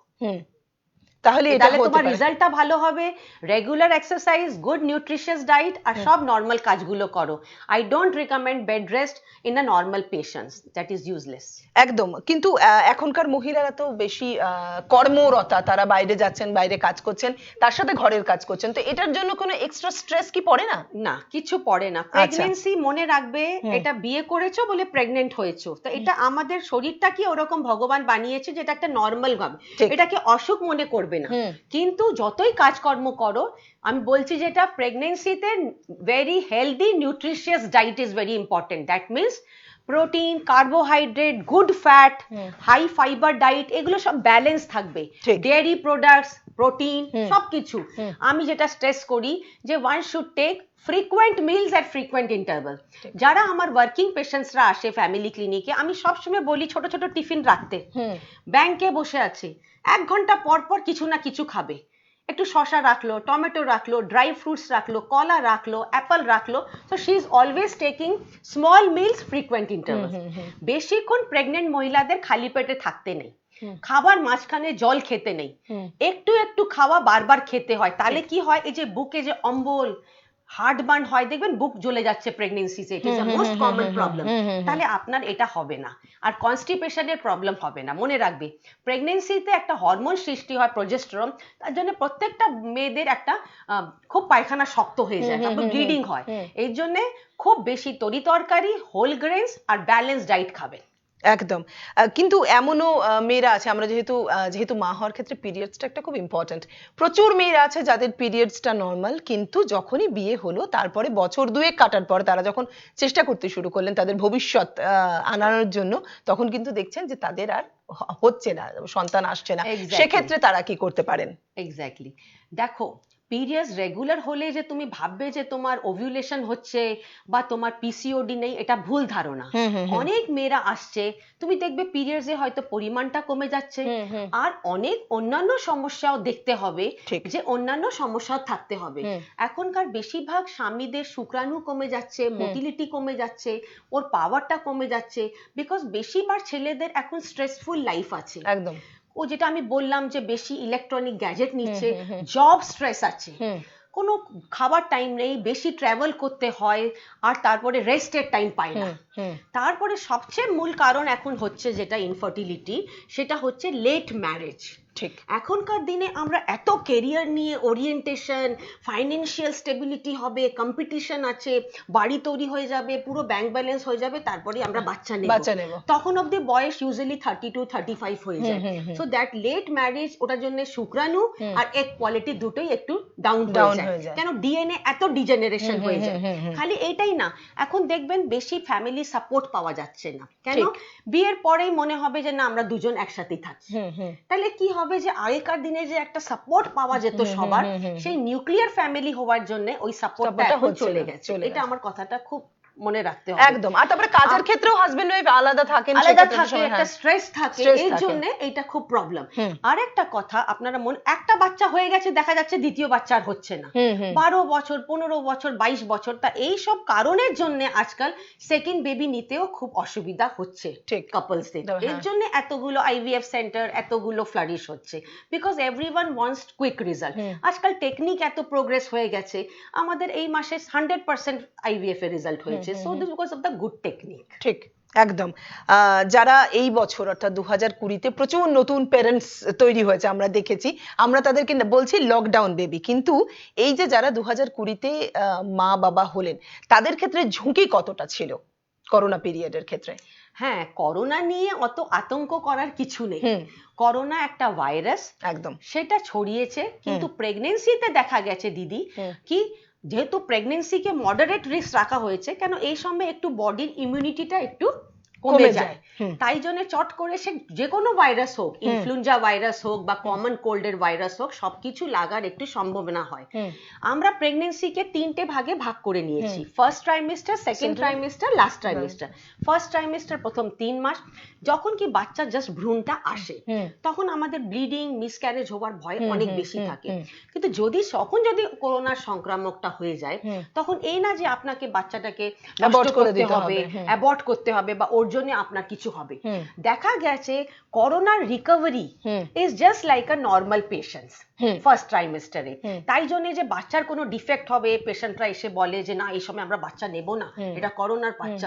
তাহলে তোমার রেজাল্টটা ভালো হবে। Regular exercise, good nutritious diet, আর সব নর্মাল কাজগুলো করো। I don't recommend bed rest in a normal patients, that is useless. একদম। কিন্তু এখনকার মহিলারা তো বেশি কর্মরতা, তারা বাইরে যাচ্ছেন, বাইরে কাজ করছেন, তার সাথে ঘরের কাজ করছেন, তো এটার জন্য কোনো এক্সট্রা স্ট্রেস কি পড়ে না? না, কিছু পড়ে না। প্রেগনেন্সি মনে রাখবে, এটা বিয়ে করেছো বলে প্রেগনেন্ট হয়েছো, তো এটা আমাদের শরীরটা কি ওরকম ভগবান বানিয়েছে যেটা একটা নর্মাল ভাবে, এটাকে অসুখ মনে করবে না। কিন্তু যতই কাজকর্ম করো, আমি বলছি যেটা প্রেগনেন্সিতে very healthy nutritious diet is very important. That means protein, carbohydrate, good fat, high fibre diet, এগুলো সব ব্যালেন্স থাকবে। ডেয়ারি প্রোডাক্টস, প্রোটিন, সবকিছু। আমি যেটা স্ট্রেস করি যে one should take frequent meals at frequent interval. যারা আমার ওয়ার্কিং পেশেন্টসরা আসে ফ্যামিলি ক্লিনিকে, আমি সবসময় বলি ছোট ছোট টিফিন রাখতে। ব্যাংকে বসে আছে, 1 ঘন্টা পর পর কিছু না কিছু খাবে। একটু শসা রাখলো, টমেটো রাখলো, ড্রাই ফ্রুটস রাখলো, কলা রাখলো, অ্যাপল রাখলো। So she is always taking small meals, frequent interval. বেশিক্ষণ প্রেগনেন্ট মহিলাদের খালি পেটে থাকতে নেই, খাবার মাঝখানে জল খেতে নেই, একটু একটু খাওয়া বারবার খেতে হয়। তাহলে কি হয়, এই যে বুকে যে অম্বল, হার্ট বার্ন হয়, দেখবেন বুক জ্বলে যাচ্ছে প্রেগনেন্সিতে, it is the most common problem. তাহলে আপনার এটা হবে না, আর কনস্টিপেশনের প্রবলেম হবে না। মনে রাখবে, প্রেগনেন্সিতে একটা হরমোন সৃষ্টি হয় প্রজেস্টেরন, তার জন্য প্রত্যেকটা মেয়েদের একটা খুব পায়খানা শক্ত হয়ে যায়, তারপর ব্লিডিং হয়। এই জন্য খুব বেশি তরি তরকারি, হোল গ্রেনস আর ব্যালেন্স ডায়েট খাবেন। একদম। কিন্তু এমনও মেয়েরা আছে, আমরা যেহেতু মা হওয়ার ক্ষেত্রে পিরিয়ডসটা একটা খুব ইম্পর্টেন্ট, প্রচুর মেয়েরা আছে যাদের পিরিয়ডসটা নর্মাল, কিন্তু যখনই বিয়ে হলো তারপরে বছর 2 কাটার পর তারা যখন চেষ্টা করতে শুরু করলেন তাদের ভবিষ্যৎ আনানোর জন্য, তখন কিন্তু দেখছেন যে তাদের আর হচ্ছে না, সন্তান আসছে না। সেক্ষেত্রে তারা কি করতে পারেন? এক্স্যাক্টলি। দেখো, পিরিয়ডস রেগুলার হলে যে তুমি ভাববে যে তোমার ওভিউলেশন হচ্ছে বা তোমার পিসিওডি নেই, এটা ভুল ধারণা। অনেক মেয়েরা আসছে, তুমি দেখবে পিরিয়ডসে হয়তো পরিমাণটা কমে যাচ্ছে, আর অনেক অন্যান্য সমস্যাও দেখতে হবে, যে অন্যান্য সমস্যাও থাকতে হবে। এখনকার বেশিরভাগ স্বামীদের শুক্রাণু কমে যাচ্ছে, মোটিলিটি কমে যাচ্ছে, ওর পাওয়ারটা কমে যাচ্ছে, বিকজ বেশিরভাগ ছেলেদের এখন স্ট্রেসফুল লাইফ আছে। একদম। ও যেটা আমি বললাম যে বেশি ইলেকট্রনিক গ্যাজেট নিচ্ছে, জব স্ট্রেস আছে, কোনো খাবার টাইম নেই, বেশি ট্রাভেল করতে হয়, আর তারপরে রেস্টের টাইম পায় না। তারপরে সবচেয়ে মূল কারণ এখন হচ্ছে যেটা ইনফার্টিলিটি, সেটা হচ্ছে লেট ম্যারেজ। ঠিক। এখনকার দিনে আমরা এত কেরিয়ার নিয়ে ওরিয়েন্টেশন, ফাইন্যান্সিয়াল স্টেবিলিটি হবে, কম্পিটিশন আছে, বাড়ি তৈরি হয়ে যাবে, পুরো ব্যাংক ব্যালেন্স হয়ে যাবে, তারপরে আমরা বাচ্চা নেব। তখন অব্দি বয়স ইউজুয়ালি 32-35 হয়ে যায়। সো দ্যাট লেট ম্যারেজ, ওটার জন্য শুক্রাণু আর এগ কোয়ালিটি দুটোই একটু ডাউন হয়ে যায়। কেন ডিএনএ এত ডিজেনারেশন হয়ে যায়। খালি এইটাই না, এখন দেখবেন বেশি ফ্যামিলি সাপোর্ট পাওয়া যাচ্ছে না। কেন? বিয়ের পরেই মনে হবে যে না আমরা দুজন একসাথেই থাকি। তাহলে কি হবে যে আগেকার দিনে যে একটা সাপোর্ট পাওয়া যেত সবার, সেই নিউক্লিয়ার ফ্যামিলি হওয়ার জন্য ওই সাপোর্টটা এখন চলে গেছে। এটা আমার কথাটা খুব মনে রাখতে হবে। একদম। আর তারপরে কাজের ক্ষেত্রেও হাজবেন্ড ওয়াইফ আলাদা থাকেন, একটা স্ট্রেস থাকে, এর জন্য এটা খুব প্রবলেম। আর একটা কথা, আপনারা একটা বাচ্চা হয়ে গেছে, দেখা যাচ্ছে দ্বিতীয় বাচ্চা আর হচ্ছে না, 12 বছর 15 বছর 22 বছর, তা এই সব কারণের জন্য আজকাল সেকেন্ড বেবি নিতেও খুব অসুবিধা হচ্ছে কাপলসদের। এর জন্য এতগুলো আইভিএফ সেন্টার, এতগুলো ফ্লারিশ হচ্ছে, because everyone wants quick result. আজকাল টেকনিক এত প্রোগ্রেস হয়ে গেছে, আমাদের এই মাসে 100% আইভিএফ এর রেজাল্ট হয়েছে। So this because of the good technique. ঠিক, একদম। যারা এই বছর অর্থাৎ 2020-তে প্রচুর নতুন প্যারেন্টস তৈরি হয়েছে, আমরা দেখেছি, আমরা তাদেরকে বলছি লকডাউন বেবি, কিন্তু এই যে যারা 2020-তে মা বাবা হলেন, তাদের ক্ষেত্রে ঝুঁকি কতটা ছিল করোনা পিরিয়ডের ক্ষেত্রে? হ্যাঁ, করোনা নিয়ে অত আতঙ্ক করার কিছু নেই। করোনা একটা ভাইরাস, একদম, সেটা ছড়িয়েছে, কিন্তু প্রেগন্যান্সিতে দেখা গেছে দিদি কি যেহেতু প্রেগন্যান্সিকে মডারেট রিস্ক রাখা হয়েছে, কেন এই সময় একটু বডির ইমিউনিটিটা একটু কমে যায়, তাই জন্য চট করে সে যে কোনো ভাইরাস হোক, ইনফ্লুয়েঞ্জা ভাইরাস হোক বা কমন কোল্ডের ভাইরাস হোক, সবকিছু লাগার একটু সম্ভাবনা হয়। আমরা প্রেগন্যান্সিকে 3টে ভাগে ভাগ করে নিয়েছি, first trimester, second trimester, last trimester. First trimester প্রথম 3 মাস, যখন কি বাচ্চা জাস্ট ভ্রূণটা আসে, তখন আমাদের ব্লিডিং, মিসক্যারেজ হওয়ার ভয় অনেক বেশি থাকে। কিন্তু যদি করোনার সংক্রামকটা হয়ে যায়, তখন এই না যে আপনাকে বাচ্চাটাকে অ্যাবর্ট করতে হবে বা ওর জন্য আপনার কিছু হবে। দেখা গেছে করোনার recovery is just like a normal patients first ট্রাইমেস্টারে। তাই জন্য যে বাচ্চার কোনো ডিফেক্ট হবে, পেশেন্টরা এসে বলে যে না এই সময় আমরা বাচ্চা নেব না, এটা করোনার বাচ্চা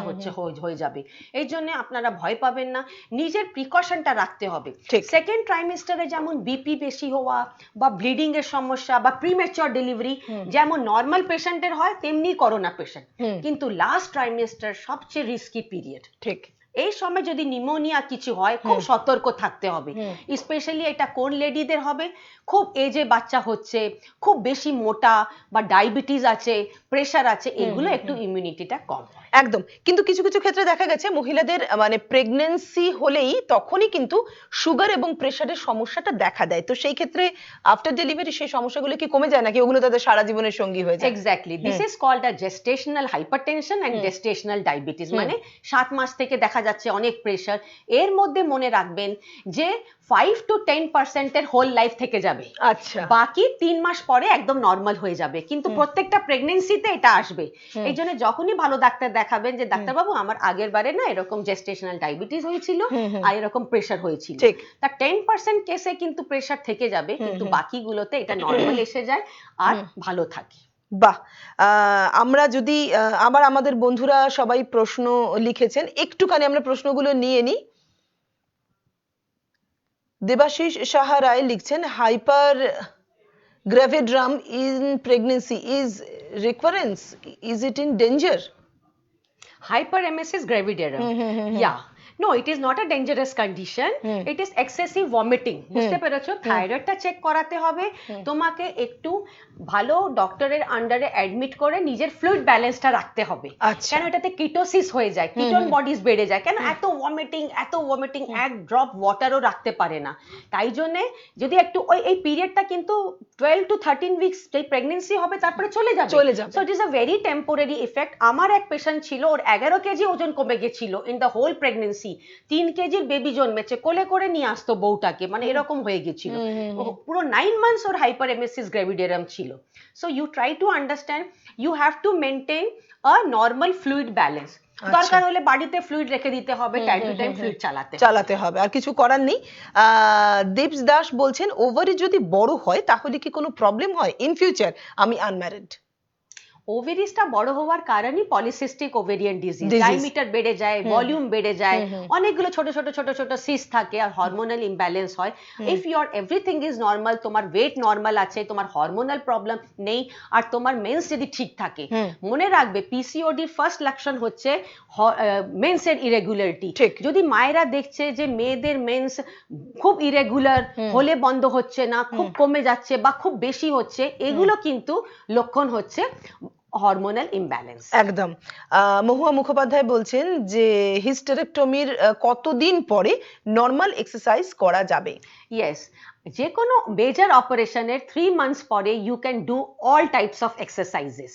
হয়ে যাবে, এই জন্য আপনারা ভয় পাবেন না, নিজের প্রিকশনটা রাখতে হবে। সেকেন্ড ট্রাইমেস্টারে যেমন বিপি বেশি হওয়া বা ব্লিডিং এর সমস্যা বা প্রিম্যাচিওর ডেলিভারি যেমন নর্মাল পেশেন্টের হয়, তেমনি করোনা পেশেন্ট। কিন্তু লাস্ট ট্রাইমেস্টার সবচেয়ে রিস্কি পিরিয়ড। ঠিক, এই সময় যদি নিউমোনিয়া কিছু হয়, খুব সতর্ক থাকতে হবে। স্পেশালি এটা কোন লেডিদের হবে, খুব এজে বাচ্চা হচ্ছে, খুব বেশি মোটা বা ডায়াবেটিস আছে, প্রেশার আছে, এগুলো একটু ইমিউনিটিটা কম হয়। একদম। কিন্তু কিছু কিছু ক্ষেত্রে দেখা গেছে মহিলাদের মানে প্রেগন্যান্সি হলেই তখনই কিন্তু সুগার এবং প্রেশারের সমস্যাটা দেখা দেয়, তো সেই ক্ষেত্রে আফটার ডেলিভারি সেই সমস্যাগুলো কি কমে যায় নাকি ওগুলো তাদের সারা জীবনের সঙ্গী হয়ে যায়? Exactly, this is called a gestational hypertension and gestational diabetes. মানে 7 মাস থেকে দেখা যাচ্ছে অনেক প্রেশার, এর মধ্যে মনে রাখবেন যে 5 to 10% এর হোল লাইফ থেকে যাবে, আচ্ছা, বাকি 3 মাস পরে একদম নরমাল হয়ে যাবে, কিন্তু প্রত্যেকটা প্রেগন্যান্সিতে এটা আসবে। এই জন্য যখনই ভালো ডাক্তার দেখাবেন যে ডাক্তারবাবু আমার আগের বারে না এরকম জেস্টেশনাল ডায়াবেটিস হয়েছিল আর এরকম প্রেশার হয়েছিল, তা 10% কেসে কিন্তু প্রেশার থেকে যাবে, কিন্তু বাকিগুলোতে এটা নরমাল এসে যায় আর ভালো থাকে। বাহ। আমরা যদি আবার আমাদের বন্ধুরা সবাই প্রশ্ন লিখেছেন, একটুখানি আমরা প্রশ্নগুলো নিয়ে নিই। দেবাশিস সাহা রায় লিখছেন, hyper gravidarum in pregnancy is recurrence, is it in danger? Hyperemesis gravidarum, yeah. No, it is not a dangerous condition. It is excessive vomiting. বুঝতে পেরেছো? থাইরয়েডটা চেক করাতে হবে, তোমাকে একটু ভালো ডক্টরের আন্ডারে অ্যাডমিট করে নিজের ফ্লুইড ব্যালেন্সটা রাখতে হবে। কেন এটাতে কিটোসিস হয়ে যায়, কিটোন বডিজ বেড়ে যায়, কেন এত ভমিটিং, এক ড্রপ ওয়াটারও রাখতে পারে না। তাই জন্য যদি একটু এই পিরিয়ডটা কিন্তু 12 to 13 উইকস এই প্রেগন্যান্সি হবে, তারপরে চলে যাবে। So it is a very temporary effect. আমার এক পেশেন্ট ছিল, ওর 11 কেজি ওজন কমে গেছিল ইন দ্য হোল প্রেগন্যান্সি, 3 কেজির বেবি জন্মেছে, কোলে করে নিয়ে আসতো বউটাকে, মানে এরকম হয়ে গেছিল, পুরো 9 মান্থস ওর হাইপারেমেসিস গ্র্যাভিডারাম ছিল। So you try to understand, you have to maintain a normal fluid balance. দরকার হলে বাড়িতে ফ্লুইড রেখে দিতে হবে, টাইম টু টাইম ফ্লুইড চালাতে হবে, আর কিছু করার নেই। দীপস দাস বলছেন, ওভারি যদি বড় হয় তাহলে কি কোনো প্রবলেম হয় ইন ফিউচার? আমি আনম্যারিড। ওভেরিসটা বড় হওয়ার কারণই polycystic ovarian disease, Disease. Diameter বেড়ে যায়, ভলিউম বেড়ে যায়, অনেকগুলো ছোট ছোট ছোট ছোট সিস্ট থাকে আর হরমোনাল ইমব্যালেন্স হয়। If your everything is normal, তোমার ওয়েট নর্মাল আছে, তোমার হরমোনাল প্রবলেম নেই, আর তোমার মেন্স যদি ঠিক থাকে, মনে রাখবে পিসিওডি ফার্স্ট লক্ষণ হচ্ছে মেন্সের ইরেগুলারিটি। যদি মায়েরা দেখছে যে মেয়েদের মেন্স খুব ইরেগুলার, হলে বন্ধ হচ্ছে না, খুব কমে যাচ্ছে বা খুব বেশি হচ্ছে, এগুলো কিন্তু লক্ষণ হচ্ছে হরমোনাল ইমব্যালেন্স। একদম। মহুয়া মুখোপাধ্যায় বলছেন যে হিস্টেরেক্টমির কতদিন পরে নর্মাল এক্সারসাইজ করা যাবে? ইয়েস, যে কোনো মেজর অপারেশনের 3 months পরে you can do all types of exercises,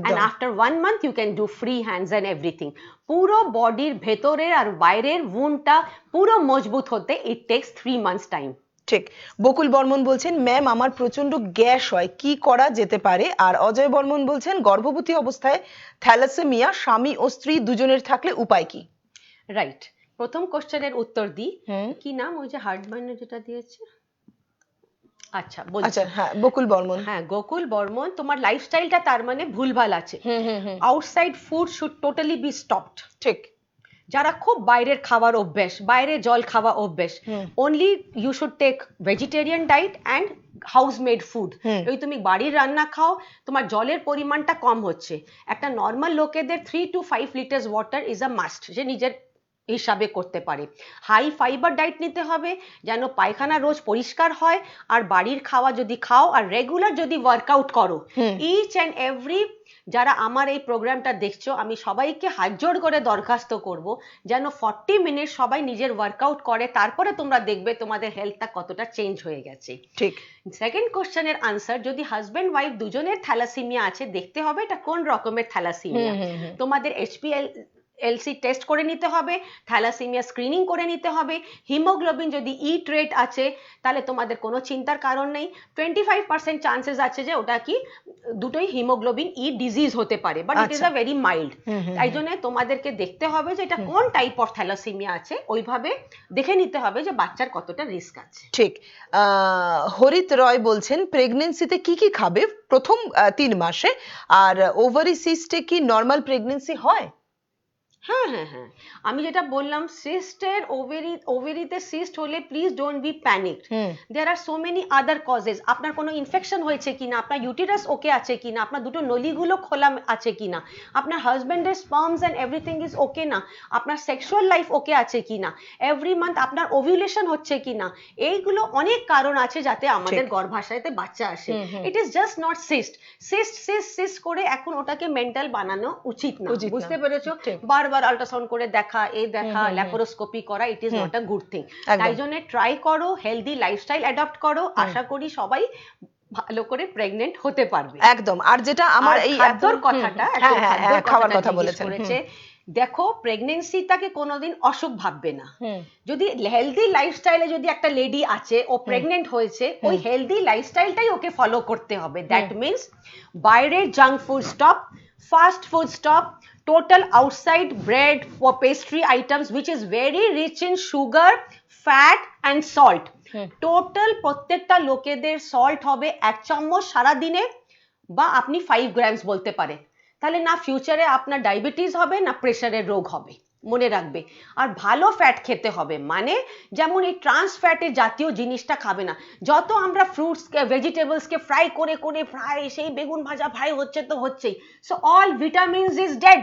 and after 1 month you can do free hands and everything. পুরো বডির ভেতরের আর বাইরের woundটা পুরো মজবুত হতে it takes 3 months time. ঠিক। বকুল বর্মন বলছেন ম্যাম আমার প্রচন্ড গ্যাস হয়, কি করা যেতে পারে? আর অজয় বর্মন বলছেন গর্ভবতী অবস্থায় থ্যালাসেমিয়া স্বামী ও স্ত্রী দুজনের থাকলে উপায় কি? রাইট, প্রথম কোশ্চেনের উত্তর দিই। কি নাম ওই যে হার্টবার্নের যেটা দিয়েছে? আচ্ছা বলছি, হ্যাঁ বকুল বর্মন। হ্যাঁ গোকুল বর্মন, তোমার লাইফস্টাইলটা তার মানে ভুলভাল আছে। Outside food should totally be stopped. ঠিক। যারা খুব বাইরের খাবার অভ্যেস, বাইরে জল খাওয়া অভ্যেস, only you should take vegetarian diet and house made food. ওই তুমি বাড়ির রান্না খাও, তোমার জলের পরিমাণটা কম হচ্ছে। একটা নর্মাল লোকেদের 3 to 5 litres water is a must, যে নিজের হিসাবে করতে পারে। হাই ফাইবার ডাইট নিতে হবে যেন পায়খানা রোজ পরিষ্কার হয়, আর বাড়ির খাওয়া যদি খাও আর রেগুলার যদি ওয়ার্কআউট করো। ইচ অ্যান্ড এভরি যারা আমার এই প্রোগ্রামটা দেখছো, আমি সবাইকে হাত জোড় করে দরখাস্ত করব যেন 40 মিনিট সবাই নিজের ওয়ার্কআউট করে, তারপরে তোমরা দেখবে তোমাদের হেলথটা কতটা চেঞ্জ হয়ে গেছে। ঠিক। সেকেন্ড কোশ্চেনের আনসার, যদি হাজব্যান্ড ওয়াইফ দুজনের থ্যালাসেমিয়া আছে, দেখতে হবে এটা কোন রকমের থ্যালাসেমিয়া। তোমাদের HPLC টেস্ট করে নিতে হবে, থ্যালাসেমিয়া স্ক্রিনিং করে নিতে হবে। হিমোগ্লোবিন যদি ইট রেট আছে তাহলে তোমাদের কোনো চিন্তার কারণ নেই। 25% চান্সেস আছে যে ওটা কি দুটোই হিমোগ্লোবিন ই ডিজিজ হতে পারে, but it is a very mild. তাই জন্য তোমাদেরকে দেখতে হবে যে এটা কোন টাইপ অফ থ্যালাসেমিয়া আছে, ওইভাবে দেখে নিতে হবে যে বাচ্চার কতটা রিস্ক আছে। ঠিক। হরিত রয় বলছেন প্রেগন্যান্সিতে কি কি খাবে প্রথম 3 মাসে, আর ওভারি সিস্টে কি নর্মাল প্রেগন্যান্সি হয়? হ্যাঁ হ্যাঁ হ্যাঁ, আমি যেটা বললাম, সিস্টের ওভেরিতে সিস্ট হলে please don't be panicked. There are so many other causes. আপনার কোনো ইনফেকশন হয়েছে কিনা, আপনার ইউটেরাস ওকে আছে কিনা, আপনার দুটো নলিগুলো খোলা আছে কিনা, আপনার হাজব্যান্ডের স্পার্মস এন্ড এভরিথিং ইজ ওকে না, আপনার সেক্সুয়াল লাইফ ওকে আছে কিনা, এভরি মান্থ আপনার ওভিউলেশন হচ্ছে কিনা, এইগুলো অনেক কারণ আছে যাতে আমাদের গর্ভাশয়তে বাচ্চা আসে। It is just not cyst. Cyst করে এখন ওটাকে মেন্টাল বানানো উচিত না, বুঝতে পেরেছো? বারবার আল্ট্রাসাউন্ড করে দেখা, এই দেখা, ল্যাপারোস্কোপি করা, it is not a good thing. তাই জন্য ট্রাই করো, হেলদি লাইফস্টাইল অ্যাডপ্ট করো, আশা করি সবাই ভালো করে প্রেগনেন্ট হতে পারবে। একদম। আর যেটা আমার এই খাদ্যর কথাটা, খাবার কথা বলেছেন, দেখো প্রেগনেন্সিটাকে কোনোদিন অসুখ ভাববে না। যদি হেলদি লাইফস্টাইলে যদি একটা লেডি আছে, ও প্রেগনেন্ট হয়েছে, ওই হেলদি লাইফস্টাইলটাই ওকে ফলো করতে হবে। দ্যাট মিনস বাইরের junk food stop, fast food stop, total outside bread or pastry items which is very rich in sugar, fat and salt. Total প্রত্যেকটা লোকেদের সল্ট হবে 1 চামচ সারা দিনে, বা আপনি 5 গ্রামস বলতে পারে। তাহলে না ফিউচারে আপনার ডায়াবেটিস হবে, না প্রেশারের রোগ হবে, মনে রাখবে। আর ভালো ফ্যাট খেতে হবে, মানে যেমন এই ট্রান্স ফ্যাটের জাতীয় জিনিসটা খাবে না। যত আমরা ফ্রুটস ভেজিটেবলসকে ফ্রাই করে করে সেই বেগুন ভাজা ফ্রাই হচ্ছে তো হচ্ছেই, so all vitamins is dead.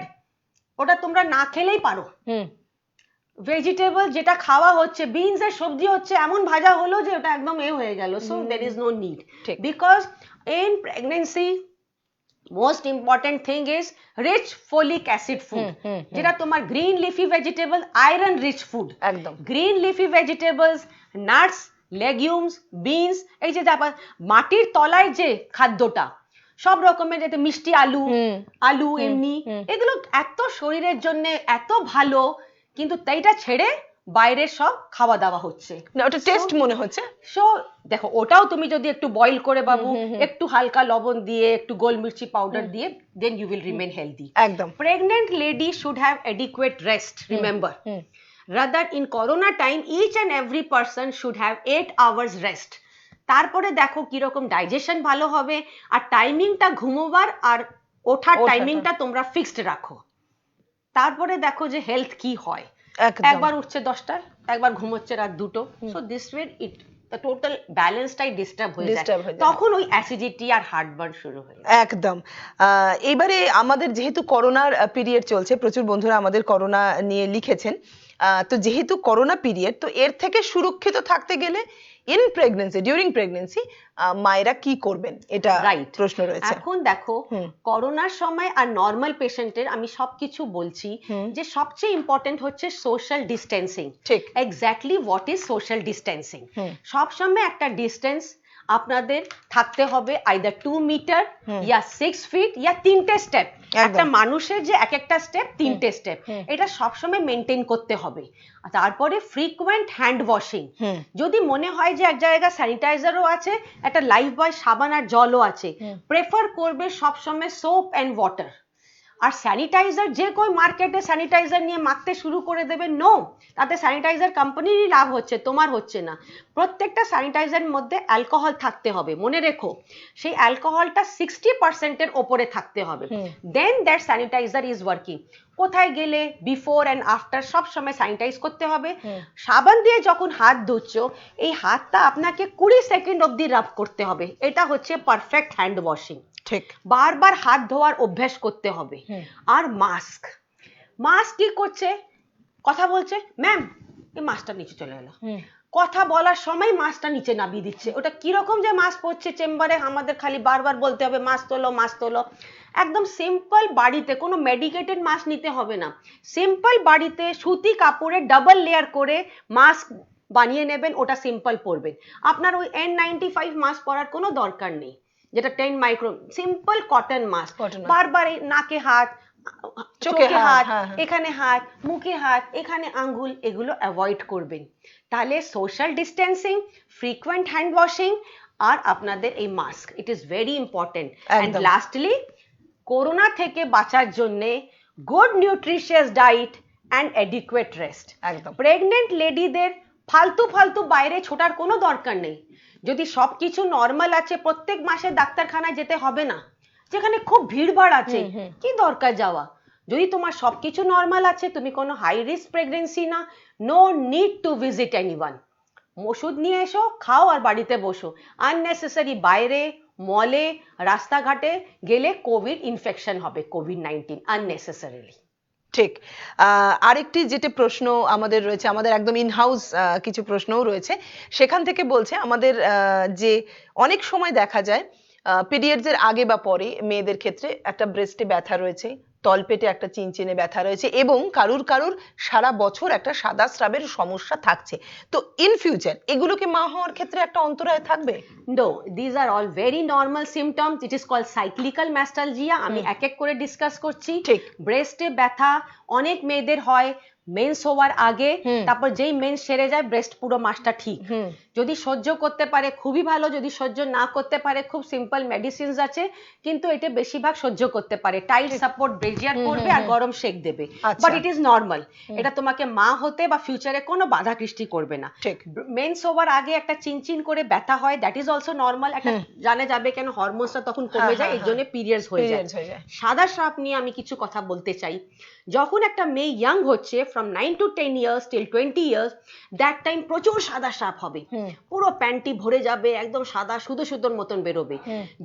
ওটা তোমরা না খেলেই পারো। ভেজিটেবল যেটা খাওয়া হচ্ছে, বিনস এর সবজি হচ্ছে, এমন ভাজা হলো যে ওটা একদম হয়ে গেল। So there is no need, because in pregnancy most important thing is rich folic acid food, যেটা তোমার green leafy vegetable, iron rich food. একদম green leafy vegetables, nuts, legumes, beans, এই যে মাটির তলায় যে খাদ্যটা, সব রকমের, যাতে মিষ্টি আলু এমনি, এগুলো এত শরীরের জন্য এত ভালো, কিন্তু তাইটা ছেড়ে বাইরের সব খাওয়া দাওয়া হচ্ছে না, ওটা টেস্ট মনে হচ্ছে। সো দেখো, ওটাও তুমি যদি একটু বয়েল করে বাবু, একটু হালকা লবণ দিয়ে, একটু গোলমির্চি পাউডার দিয়ে, then you will remain healthy. একদম। Pregnant lady should have adequate rest, remember. Rather in corona time each and every person should have 8 hours rest. তারপরে দেখো কিরকম ডাইজেশন ভালো হবে, আর টাইমিংটা ঘুমোবার আর ওঠার টাইমিংটা তোমরা ফিক্সড রাখো, তারপরে দেখো যে হেলথ কি হয়। একবার উঠছে 10টায়, একবার ঘুমোচ্ছে রাত 2টো, so this way it total ব্যালেন্সটাই ডিস্টার্ব হয়ে যায়, তখন ওই অ্যাসিডিটি আর হার্টবার্ন শুরু হয়ে যায়। একদম। এবারে আমাদের যেহেতু করোনার পিরিয়ড চলছে, প্রচুর বন্ধুরা আমাদের করোনা নিয়ে লিখেছেন, তো যেহেতু করোনা পিরিয়ড, তো এর থেকে সুরক্ষিত থাকতে গেলে ইন প্রেগন্যান্সি, ডিউরিং প্রেগন্যান্সি মায়েরা কি করবেন, এটা প্রশ্ন রয়েছে। এখন দেখো করোনার সময় আর নর্মাল পেশেন্টের আমি সবকিছু বলছি যে সবচেয়ে ইম্পর্টেন্ট হচ্ছে সোশ্যাল ডিস্টেন্সিং। ঠিক, exactly what is social distancing. সবসময় একটা ডিস্টেন্স আপনাদের থাকতে হবে, আইদার 2 মিটার ইয়া 6 ফিট ইয়া 3টে স্টেপ। একটা মানুষের যে এক একটা স্টেপ 3টে স্টেপ, এটা সবসময় মেনটেন করতে হবে। তারপরে ফ্রিকুয়েন্ট হ্যান্ড ওয়াশিং। যদি মনে হয় যে এক জায়গায় স্যানিটাইজারও আছে, একটা লাইফ বয় সাবান আর জলও আছে, প্রেফার করবে সবসময় সোপ অ্যান্ড ওয়াটার। আর স্যানিটাইজার যে কই মার্কেটে স্যানিটাইজার নিয়ে মাখতে শুরু করে দেবে, নো, তাতে স্যানিটাইজার কোম্পানিরই লাভ হচ্ছে, তোমার হচ্ছে না। প্রত্যেকটা স্যানিটাইজারের মধ্যে অ্যালকোহল থাকতে হবে, মনে রেখো সেই অ্যালকোহলটা 60%-এর ওপরে থাকতে হবে, দেন দ্যাট স্যানিটাইজার ইজ ওয়ার্কিং। কোথায় গেলে বিফোর অ্যান্ড আফটার সব সময় স্যানিটাইজ করতে হবে। সাবান দিয়ে যখন হাত ধুচ্ছ, এই হাতটা আপনাকে 20 সেকেন্ড অবধি রাব করতে হবে, এটা হচ্ছে পারফেক্ট হ্যান্ড ওয়াশিং। ঠিক, বারবার হাত ধোয়ার অভ্যাস করতে হবে। আর মাস্ক, মাস্ক কি করছে, কথা বলছে, ম্যাম এই মাস্কটা নিচে চলে এলো, কথা বলার সময় মাস্কটা নিচে নামিয়ে দিচ্ছে। ওটা কিরকম যে মাস্ক পরছে চেম্বারে, আমাদের খালি বারবার বলতে হবে মাস্ক তোলো, মাস্ক তোলো। একদম সিম্পল বাড়িতে, কোনো মেডিকেটেড মাস্ক নিতে হবে না, সিম্পল বাড়িতে সুতি কাপড়ে ডাবল লেয়ার করে মাস্ক বানিয়ে নেবেন, ওটা সিম্পল পরবেন। আপনার ওই N95 মাস্ক পরার কোনো দরকার নেই, যেটা 10 মাইক্রো, সিম্পল কটন মাস্ক। বারবার নাকে হাত, চোখে হাত, এখানে হাত, মুখে হাত, এখানে আঙ্গুল, এগুলো অ্যাভয়েড করবেন। তাহলে social distancing, frequent hand washing আর আপনাদের এই mask, it is very important. And lastly, corona থেকে বাঁচার জন্যে good nutritious diet and adequate rest. Pregnant লেডিদের ফালতু ফালতু বাইরে ছোটার কোনো দরকার নেই। যদি সবকিছু নর্মাল আছে, প্রত্যেক মাসে ডাক্তারখানায় যেতে হবে না। যেখানে খুব ভিড়ভাড় আছে, কি দরকার যাওয়া? যদি তোমার সবকিছু নর্মাল আছে, তুমি কোনো হাই রিস্ক প্রেগনেন্সি না, no need to visit anyone. ওষুধ নিয়ে এসো, খাও আর বাড়িতে বসো। আননেসেসারি বাইরে, মলে, রাস্তাঘাটে গেলে কোভিড ইনফেকশন হবে, কোভিড-19 আননেসেসারিলি। ঠিক। আরেকটি যেটা প্রশ্ন আমাদের রয়েছে, আমাদের একদম ইনহাউস কিছু প্রশ্নও রয়েছে, সেখান থেকে বলছে আমাদের যে অনেক সময় দেখা যায় পিরিয়ডস এর আগে বা পরে মেয়েদের ক্ষেত্রে একটা ব্রেস্টে ব্যথা রয়েছে, তলপেটে একটা চিনচিনে ব্যথা রয়েছে, এবং কারুর সারা বছর একটা সাদা স্রাবের সমস্যা থাকছে। তো ইন ফিউচার এগুলোকে মা হওয়ার ক্ষেত্রে একটা অন্তরায় থাকবে? No, this are all very normal symptoms, it is called cyclical mastalgia. আমি এক এক করে ডিসকাস করছি। ব্রেস্টে ব্যথা অনেক মেয়েদের হয় মেন্স হওয়ার আগে, তারপর যেই মেন্স সেরে যায় ব্রেস্ট পুরো মাসটা ঠিক। যদি সহ্য করতে পারে খুবই ভালো, যদি সহ্য না করতে পারে খুব সিম্পল মেডিসিনস আছে, কিন্তু এটা বেশিরভাগ সহ্য করতে পারে। টাইট সাপোর্ট ব্রেজিয়ার করবে আর গরম শেক দেবে, বাট ইট ইজ নর্মাল। এটা তোমাকে মা হতে বা ফিউচারে কোনো বাধা সৃষ্টি করবে না। মেন্স হওয়ার আগে একটা চিনচিন করে ব্যথা হয়, দ্যাট ইজ অলসো নর্মাল। একটা জানা যাবে কেন, হরমোনসটা তখন কমে যায়, এর জন্য পিরিয়ডস হয়ে যায়। সাদা স্রাব নিয়ে আমি কিছু কথা বলতে চাই। যখন একটা মেয়ে ইয়াং হচ্ছে, from 9 to 10 years till 20 years, that time প্রচুর সাদা স্রাব হবে, পুরো প্যান্টি ভরে যাবে, একদম সাদা শুধু সুতোর মতন বেরোবে।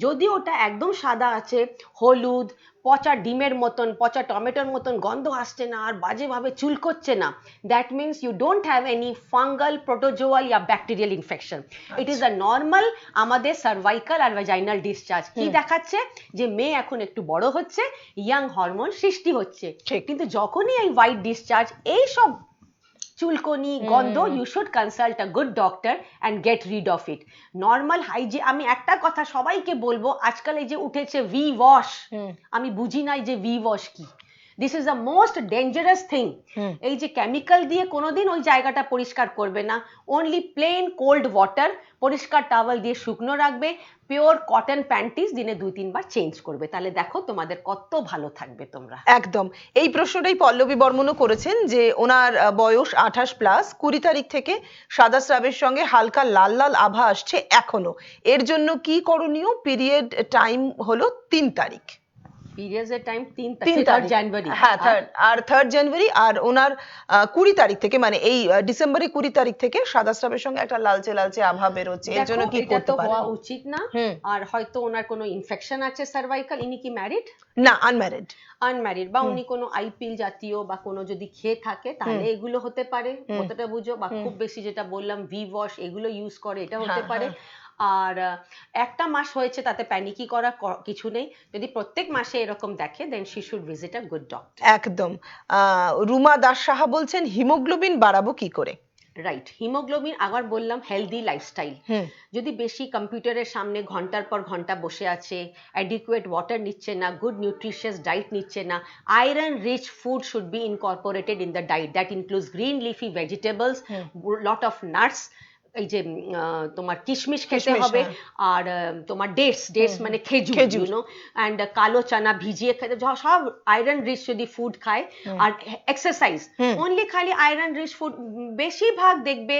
যদি ওটা একদম সাদা আছে, হলুদ, পচা ডিমের মতন, পচা টমেটোর মতন গন্ধ আসছে না, আর বাজেভাবে চুলকোচ্ছে না, that means you don't have any fungal, protozoal ইয়া bacterial infection. It is a normal আমাদের সার্ভাইকাল আর ভ্যাজাইনাল ডিসচার্জ। কি দেখাচ্ছে যে মেয়ে এখন একটু বড় হচ্ছে, ইয়াং হরমোন সৃষ্টি হচ্ছে। কিন্তু যখনই এই হোয়াইট ডিসচার্জ, এই সব চুলকনি, গন্ধ, you should consult a good doctor and get rid of it. Normal hygiene, আমি একটা কথা সবাইকে বলবো, আজকাল এই যে উঠেছে ভি ওয়াশ, আমি বুঝি নাই যে ভি ওয়াশ কি। This is the most dangerous thing. এই যে কেমিক্যাল দিয়ে কোনোদিন ওই জায়গাটা পরিষ্কার করবে না, অনলি প্লেন কোল্ড ওয়াটার, পরিষ্কার টাওয়াল দিয়ে শুকনো রাখবে, পিওর কটন প্যান্টিস দিনে 2-3 বার চেঞ্জ করবে, তাহলে দেখো তোমাদের কত ভালো থাকবে তোমরা। একদম। এই প্রশ্নটাই পল্লবী বর্মনও করেছেন, যে ওনার বয়স 28+, 20 তারিখ থেকে সাদা স্রাবের সঙ্গে হালকা লাল লাল আভা আসছে এখনো, এর জন্য কি করণীয়? পিরিয়ড টাইম হলো 3 তারিখ। পিরিয়ডস এর টাইম 3 3 তারিখ জানুয়ারি। হ্যাঁ 3 জানুয়ারি আর ওনার 20 তারিখ থেকে মানে এই ডিসেম্বরের 20 তারিখ থেকে সাদা স্রাবের সঙ্গে একটা লালচে লালচে আভা বেরোচ্ছে, এর জন্য কি এটা করতে তো পারে? হওয়া উচিত না। আর হয়তো ওনার কোনো ইনফেকশন আছে সার্ভাইকাল। ইনি কি ম্যারিড? না, আনম্যারিড। আনম্যারিড বা উনি কোনো আইপিএল জাতীয় বা কোনো যদি খেয়ে থাকে তাহলে এগুলো হতে পারে, কতটা বুঝো। বা খুব বেশি যেটা বললাম ভি ওয়াশ এগুলো ইউজ করে, এটা হতে পারে। আর একটা মাস হয়েছে তাতে প্যানিকি করা কিছু নেই। যদি প্রত্যেক মাসে এরকম দেখে then she should visit a good doctor. একদম। রুমা দাস সাহা বলছেন হিমোগ্লোবিন বাড়াবো কি করে? রাইট, হিমোগ্লোবিন আবার বললাম হেলদি লাইফস্টাইল। যদি বেশি কম্পিউটারের সামনে ঘন্টার পর ঘন্টা বসে আছে, অ্যাডিকুয়েট ওয়াটার নিচ্ছে না, গুড নিউট্রিশিয়াস ডায়েট নিচ্ছে না, iron rich food should be incorporated in the diet. That includes green leafy vegetables, lot of nuts, এই যে তোমার কিশমিশ খেতে হবে, আর তোমার ডেটস মানে খেজুর, ইউ নো, অ্যান্ড কালো চানা ভিজিয়ে খেতে, সব আয়রন রিচ যদি ফুড খায়। আর এক্সারসাইজ, অনলি খালি আয়রন রিচ ফুড, বেশিরভাগ দেখবে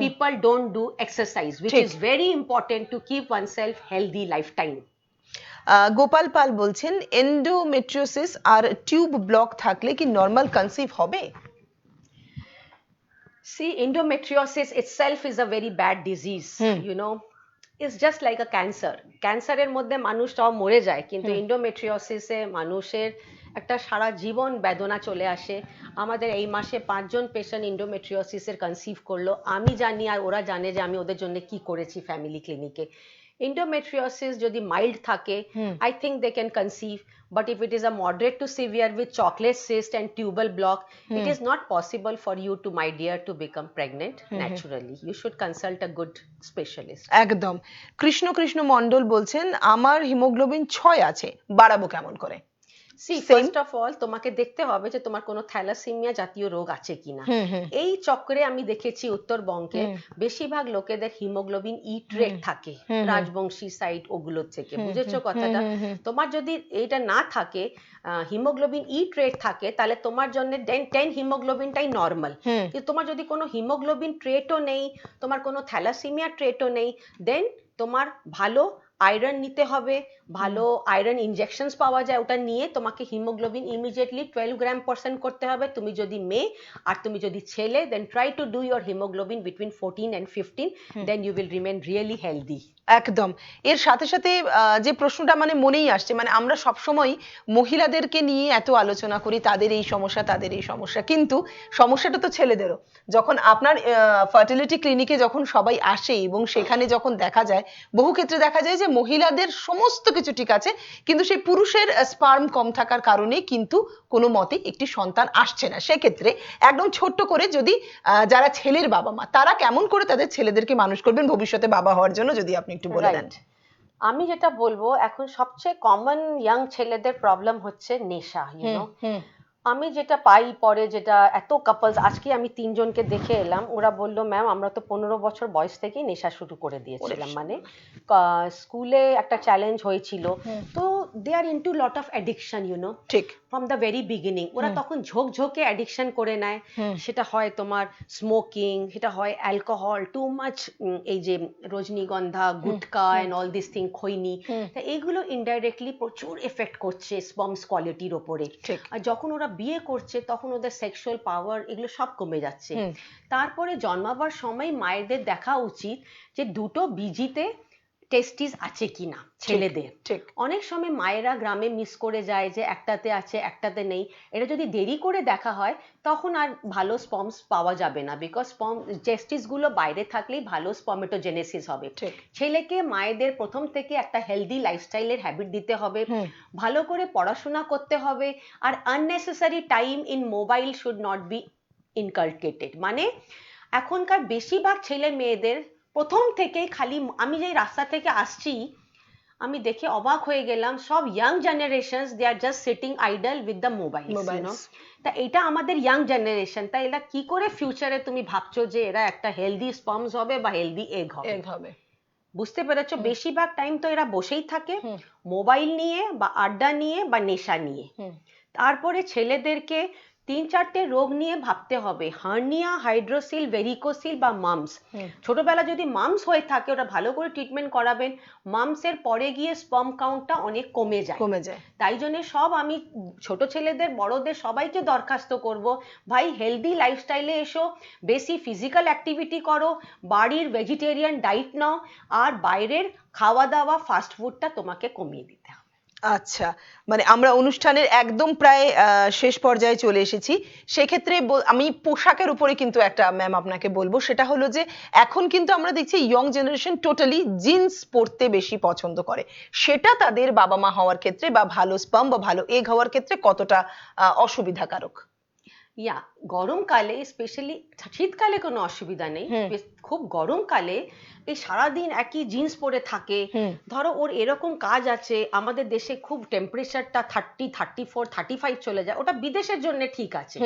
people don't do exercise, which is very important to keep oneself healthy life time. Gopal Pal বলছেন এন্ডোমেট্রিওসিস আর টিউব ব্লক থাকলে কি নরমাল কনসিভ হবে? See, endometriosis itself is a very bad disease, you know. It's just like a cancer. ক্যান্সারের মধ্যে মানুষ সব মরে যায়, কিন্তু এন্ডোমেট্রিওসিসে মানুষের একটা সারা জীবন বেদনা চলে আসে। আমাদের এই মাসে 5 জন পেশেন্ট এন্ডোমেট্রিওসিসের কনসিভ করলো। আমি জানি আর ওরা জানে যে আমি ওদের জন্য কি করেছি ফ্যামিলি ক্লিনিকে। endometriosis যদি mild থাকে, I think they can conceive, but if it is a moderate to severe with chocolate cyst and tubal block, it is not possible for you to, my dear, to become pregnant naturally. You should consult a good specialist. একদম। কৃষ্ণ মণ্ডল বলছেন আমার haemoglobin 6 আছে, বাড়াবো কেমন করে? See, first of all তোমাকে দেখতে হবে যে তোমার কোনো থ্যালাসেমিয়া জাতীয় রোগ আছে কিনা। এই চক্রে আমি দেখেছি উত্তরবঙ্গে বেশিরভাগ লোকেদের হিমোগ্লোবিন ই ট্রেট থাকে, রাজবংশী সাইট ওগুলোর থেকে, বুঝেছো কথাটা? তোমার যদি এইটা না থাকে, হিমোগ্লোবিন ই ট্রেট থাকে, তাহলে তোমার জন্য 10 হিমোগ্লোবিনটাই নর্মাল। কিন্তু তোমার যদি কোনো হিমোগ্লোবিন ট্রেটও নেই, তোমার কোনো থ্যালাসেমিয়া ট্রেটও নেই, দেন তোমার ভালো আয়রন নিতে হবে, ভালো আয়রন ইনজেকশনস পাওয়া যায়, ওটা নিয়ে তোমাকে হিমোগ্লোবিন ইমিডিয়েটলি 12 গ্রাম% করতে হবে। তুমি যদি মেয়ে আর তুমি যদি ছেলে, then try to do your haemoglobin between 14 and 15, then you will remain really healthy. একদম। এর সাথে সাথে যে প্রশ্নটা মানে মনেই আসছে, মানে আমরা সবসময় মহিলাদেরকে নিয়ে এত আলোচনা করি, তাদের এই সমস্যা তাদের এই সমস্যা, কিন্তু সমস্যাটা তো ছেলেদেরও। যখন আপনার ফার্টিলিটি ক্লিনিকে যখন সবাই আসে এবং সেখানে যখন দেখা যায়, বহু ক্ষেত্রে দেখা যায় যে মহিলাদের সমস্ত কিছু ঠিক আছে, কিন্তু সেই পুরুষের স্পার্ম কম থাকার কারণে কিন্তু কোনো মতে একটি সন্তান আসছে না। সেক্ষেত্রে একদম ছোট্ট করে যদি যারা ছেলের বাবা মা, তারা কেমন করে তাদের ছেলেদেরকে মানুষ করবেন ভবিষ্যতে বাবা হওয়ার জন্য, যদি আপনি একটু বলে দেন। আমি যেটা বলবো, এখন সবচেয়ে কমন ইয়াং ছেলেদের প্রবলেম হচ্ছে নেশা, ইউ নো। আমি যেটা পাই পরে, যেটা এত কাপলস, আজকে আমি 3 জনকে দেখে এলাম, ওরা বললো ম্যাম আমরা তো 15 বছর বয়স থেকেই নেশা শুরু করে দিয়েছিলাম, মানে স্কুলে একটা চ্যালেঞ্জ হয়েছিল, তো they are into lot of addiction, you know, ঠিক ফ্রম দ্য ভেরি বিগিনিং। ওরা তখন ঝোঁকে অ্যাডিকশন করে নেয়। সেটা হয় তোমার স্মোকিং, সেটা হয় অ্যালকোহল, টু মাচ, এই যে রজনীগন্ধা, গুটকা এন্ড অল দিস থিং, খৈনি, তা এইগুলো ইনডাইরেক্টলি প্রচুর এফেক্ট করছে স্পার্মস কোয়ালিটির ওপরে। আর যখন ওরা বিয়ে করছে তখন ওদের সেক্সুয়াল পাওয়ার এগুলো সব কমে যাচ্ছে। তারপরে জন্মাবার সময় মায়েদের দেখা উচিত যে দুটো বিজিতে টেস্টিস আছে কিনা ছেলেদের। অনেক সময় মায়েরা গ্রামে মিস করে যায় যে একটাতে আছে একটাতে নেই। এটা যদি দেরি করে দেখা হয় তখন আর ভালো স্পার্মস পাওয়া যাবে না, বিকজ টেস্টিস গুলো বাইরে থাকলেই ভালো স্পার্মেটোজেনেসিস হবে। ছেলেকে মায়েদের প্রথম থেকে একটা হেলদি লাইফস্টাইলের হ্যাবিট দিতে হবে, ভালো করে পড়াশোনা করতে হবে, আর unnecessary time in mobile should not be inculcated. মানে এখনকার বেশিরভাগ ছেলে মেয়েদের প্রথম থেকেই খালি, আমি যে রাস্তা থেকে আসছি আমি দেখে অবাক হয়ে গেলাম, সব young generations they are just sitting idle with the mobiles, you know. তা এটা আমাদের ইয়াং জেনারেশন, তাই এরা কি করে ফিউচারে তুমি ভাবছো যে এরা একটা হেলদি স্পার্মস হবে বা হেলদি এগ হবে? বুঝতে পেরেছো? বেশিরভাগ টাইম তো এরা বসেই থাকে মোবাইল নিয়ে বা আড্ডা নিয়ে বা নেশা নিয়ে। তারপরে ছেলেদেরকে 3-4টে রোগ নিয়ে ভাবতে হবে, হার্নিয়া, হাইড্রোসিল, ভেরিকোসিল বা মামস। ছোটবেলা যদি মামস হয়ে থাকে ওটা ভালো করে ট্রিটমেন্ট করাবেন, মামসের পরে গিয়ে স্পার্ম কাউন্টটা অনেক কমে যায়। তাই জন্য সব আমি ছোট ছেলেদের বড়দের সবাইকে দরখাস্ত করব, ভাই হেলদি লাইফস্টাইলে এসো, বেশি ফিজিক্যাল অ্যাক্টিভিটি করো, বাড়ির ভেজিটেরিয়ান ডাইট নাও, আর বাইরের খাওয়া দাওয়া ফাস্ট ফুডটা তোমাকে কমিয়ে দিতে হবে। আচ্ছা, মানে আমরা অনুষ্ঠানের একদম প্রায় শেষ পর্যায়ে চলে এসেছি। সেক্ষেত্রে আমি পোশাকের উপরে কিন্তু একটা ম্যাম আপনাকে বলবো, সেটা হলো যে এখন কিন্তু আমরা দেখছি ইয়ং জেনারেশন টোটালি জিন্স পরতে বেশি পছন্দ করে। সেটা তাদের বাবা মা হওয়ার ক্ষেত্রে বা ভালো স্পার্ম বা ভালো এগ হওয়ার ক্ষেত্রে কতটা অসুবিধাকারক? গরমকালে, স্পেশালি, শীতকালে কোনো অসুবিধা নেই, খুব গরমকালে এই সারাদিন একই জিন্স পরে থাকে, ধরো ওর এরকম কাজ আছে, আমাদের দেশে খুব টেম্পারেচারটা 30, 34, 35 চলে যায়, ওটা বিদেশের জন্য ঠিক আছে।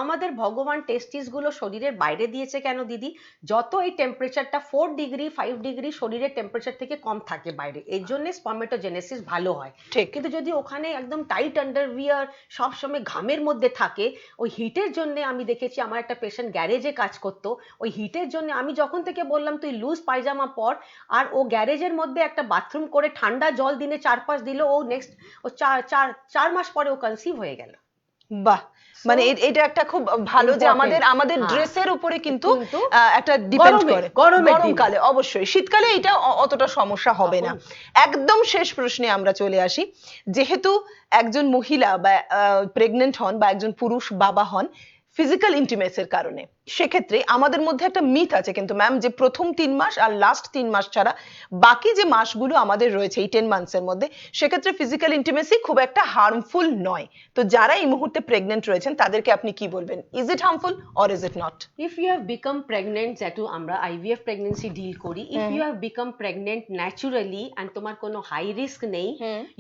আমাদের ভগবান টেস্টিস গুলো শরীরের বাইরে দিয়েছে কেন দিদি? যত এই টেম্পারেচারটা 4 ডিগ্রি 5 ডিগ্রি শরীরের টেম্পারেচার থেকে কম থাকে বাইরে, এর জন্য স্পার্মেটোজেনেসিস ভালো হয়। কিন্তু যদি ওখানে একদম টাইট আন্ডারউইয়ার সবসময় ঘামের মধ্যে থাকে, ওই হিটের জন্য, আমি দেখেছি আমার একটা পেশেন্ট গ্যারেজে কাজ করতো, ওই হিটের জন্য আমি যখন থেকে বললাম তুই লুজ পায়জামা পর, আর ও গ্যারেজের মধ্যে একটা বাথরুম করে ঠান্ডা জল দিনে 4-5 দিল, ও নেক্সট ও 4 মাস পরে ও কনসিভ হয়ে গেল। বাহ, মানে এটা একটা খুব ভালো যে আমাদের ড্রেসের উপরে কিন্তু একটা ডিপেন্ড করে। গরমকালে অবশ্যই, শীতকালে এটা অতটা সমস্যা হবে না। একদম শেষ প্রশ্নে আমরা চলে আসি। যেহেতু একজন মহিলা বা প্রেগনেন্ট হন বা একজন পুরুষ বাবা হন ফিজিক্যাল ইন্টিমেসির কারণে, সেক্ষেত্রে আমাদের মধ্যে একটা মিথ আছে কিন্তু ম্যাম, যে প্রথম 3 মাস আর লাস্ট 3 মাস ছাড়া বাকি যে মাসগুলো আমাদের রয়েছে এই 10 মান্থসের মধ্যে, সেক্ষেত্রে ফিজিক্যাল ইন্টিমেসি খুব একটা হার্মফুল নয়। তো যারা এই মুহূর্তে প্রেগনেন্ট রয়েছেন তাদেরকে আপনি কি বলবেন? Is it harmful or is it not? If you have become pregnant, যেহেতু আমরা আইভিএফ প্রেগনেন্সি ডিল করি, if you have become pregnant naturally and তোমার কোনো হাই রিস্ক নেই,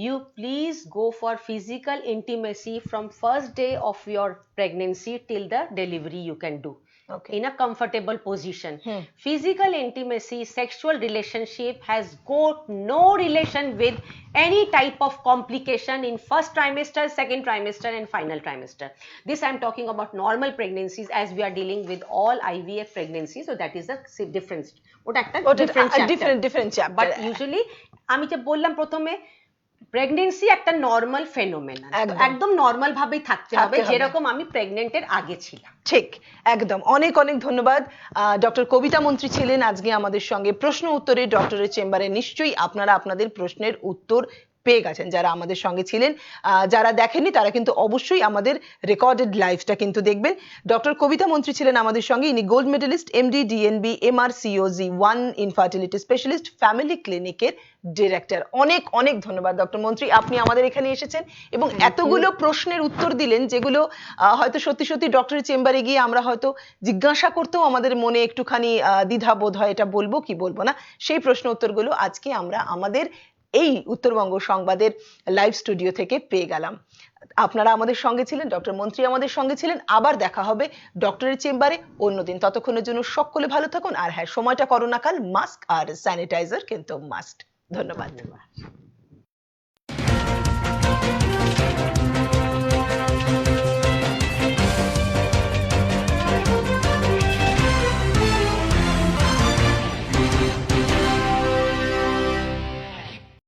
you please go for physical intimacy from first day of your pregnancy till the delivery you can do. In a comfortable position. Physical intimacy, sexual relationship has got no relation with any type of complication in first trimester, second trimester and final trimester. This I am talking about normal pregnancies, as we are dealing with all IVF pregnancies, so that is the difference. different chapter. But usually আমি যে বললাম প্রথমে, pregnancy একটা normal phenomenon, একদম normal ভাবেই থাকতে হবে যেরকম আমি প্রেগন্যান্টের আগে ছিলাম। ঠিক, একদম। অনেক অনেক ধন্যবাদ। ডক্টর কবিতা মন্ত্রী ছিলেন আজকে আমাদের সঙ্গে প্রশ্ন উত্তরে ডক্টরের চেম্বারে। নিশ্চয়ই আপনারা আপনাদের প্রশ্নের উত্তর পেয়ে গেছেন যারা আমাদের সঙ্গে ছিলেন। যারা দেখেননি তারা কিন্তু অবশ্যই আমাদের রেকর্ডেড লাইভটা কিন্তু দেখবেন। ডক্টর কবিতা মন্ত্রী ছিলেন আমাদের সঙ্গে, ইনি gold medalist, MD, DNB, MRCOG 1 infertility specialist, family ক্লিনিকের ডিরেক্টর। অনেক অনেক ধন্যবাদ ডক্টর মন্ত্রী, আপনি আমাদের এখানে এসেছেন এবং এতগুলো প্রশ্নের উত্তর দিলেন যেগুলো হয়তো সত্যি সত্যি ডক্টরের চেম্বারে গিয়ে আমরা হয়তো জিজ্ঞাসা করতেও আমাদের মনে একটুখানি দ্বিধা বোধ হয়, এটা বলবো কি বলবো না, সেই প্রশ্ন উত্তরগুলো আজকে আমরা আমাদের এই উত্তরবঙ্গ সংবাদের লাইভ স্টুডিও থেকে পেয়ে গেলাম। আপনারা আমাদের সঙ্গে ছিলেন, ডক্টর মন্ত্রী আমাদের সঙ্গে ছিলেন। আবার দেখা হবে ডক্টরের চেম্বারে অন্যদিন। ততক্ষণের জন্য সকলে ভালো থাকুন। আর হ্যাঁ, সময়টা করোনাকাল, মাস্ক আর স্যানিটাইজার কিন্তু মাস্ট। ধন্যবাদ।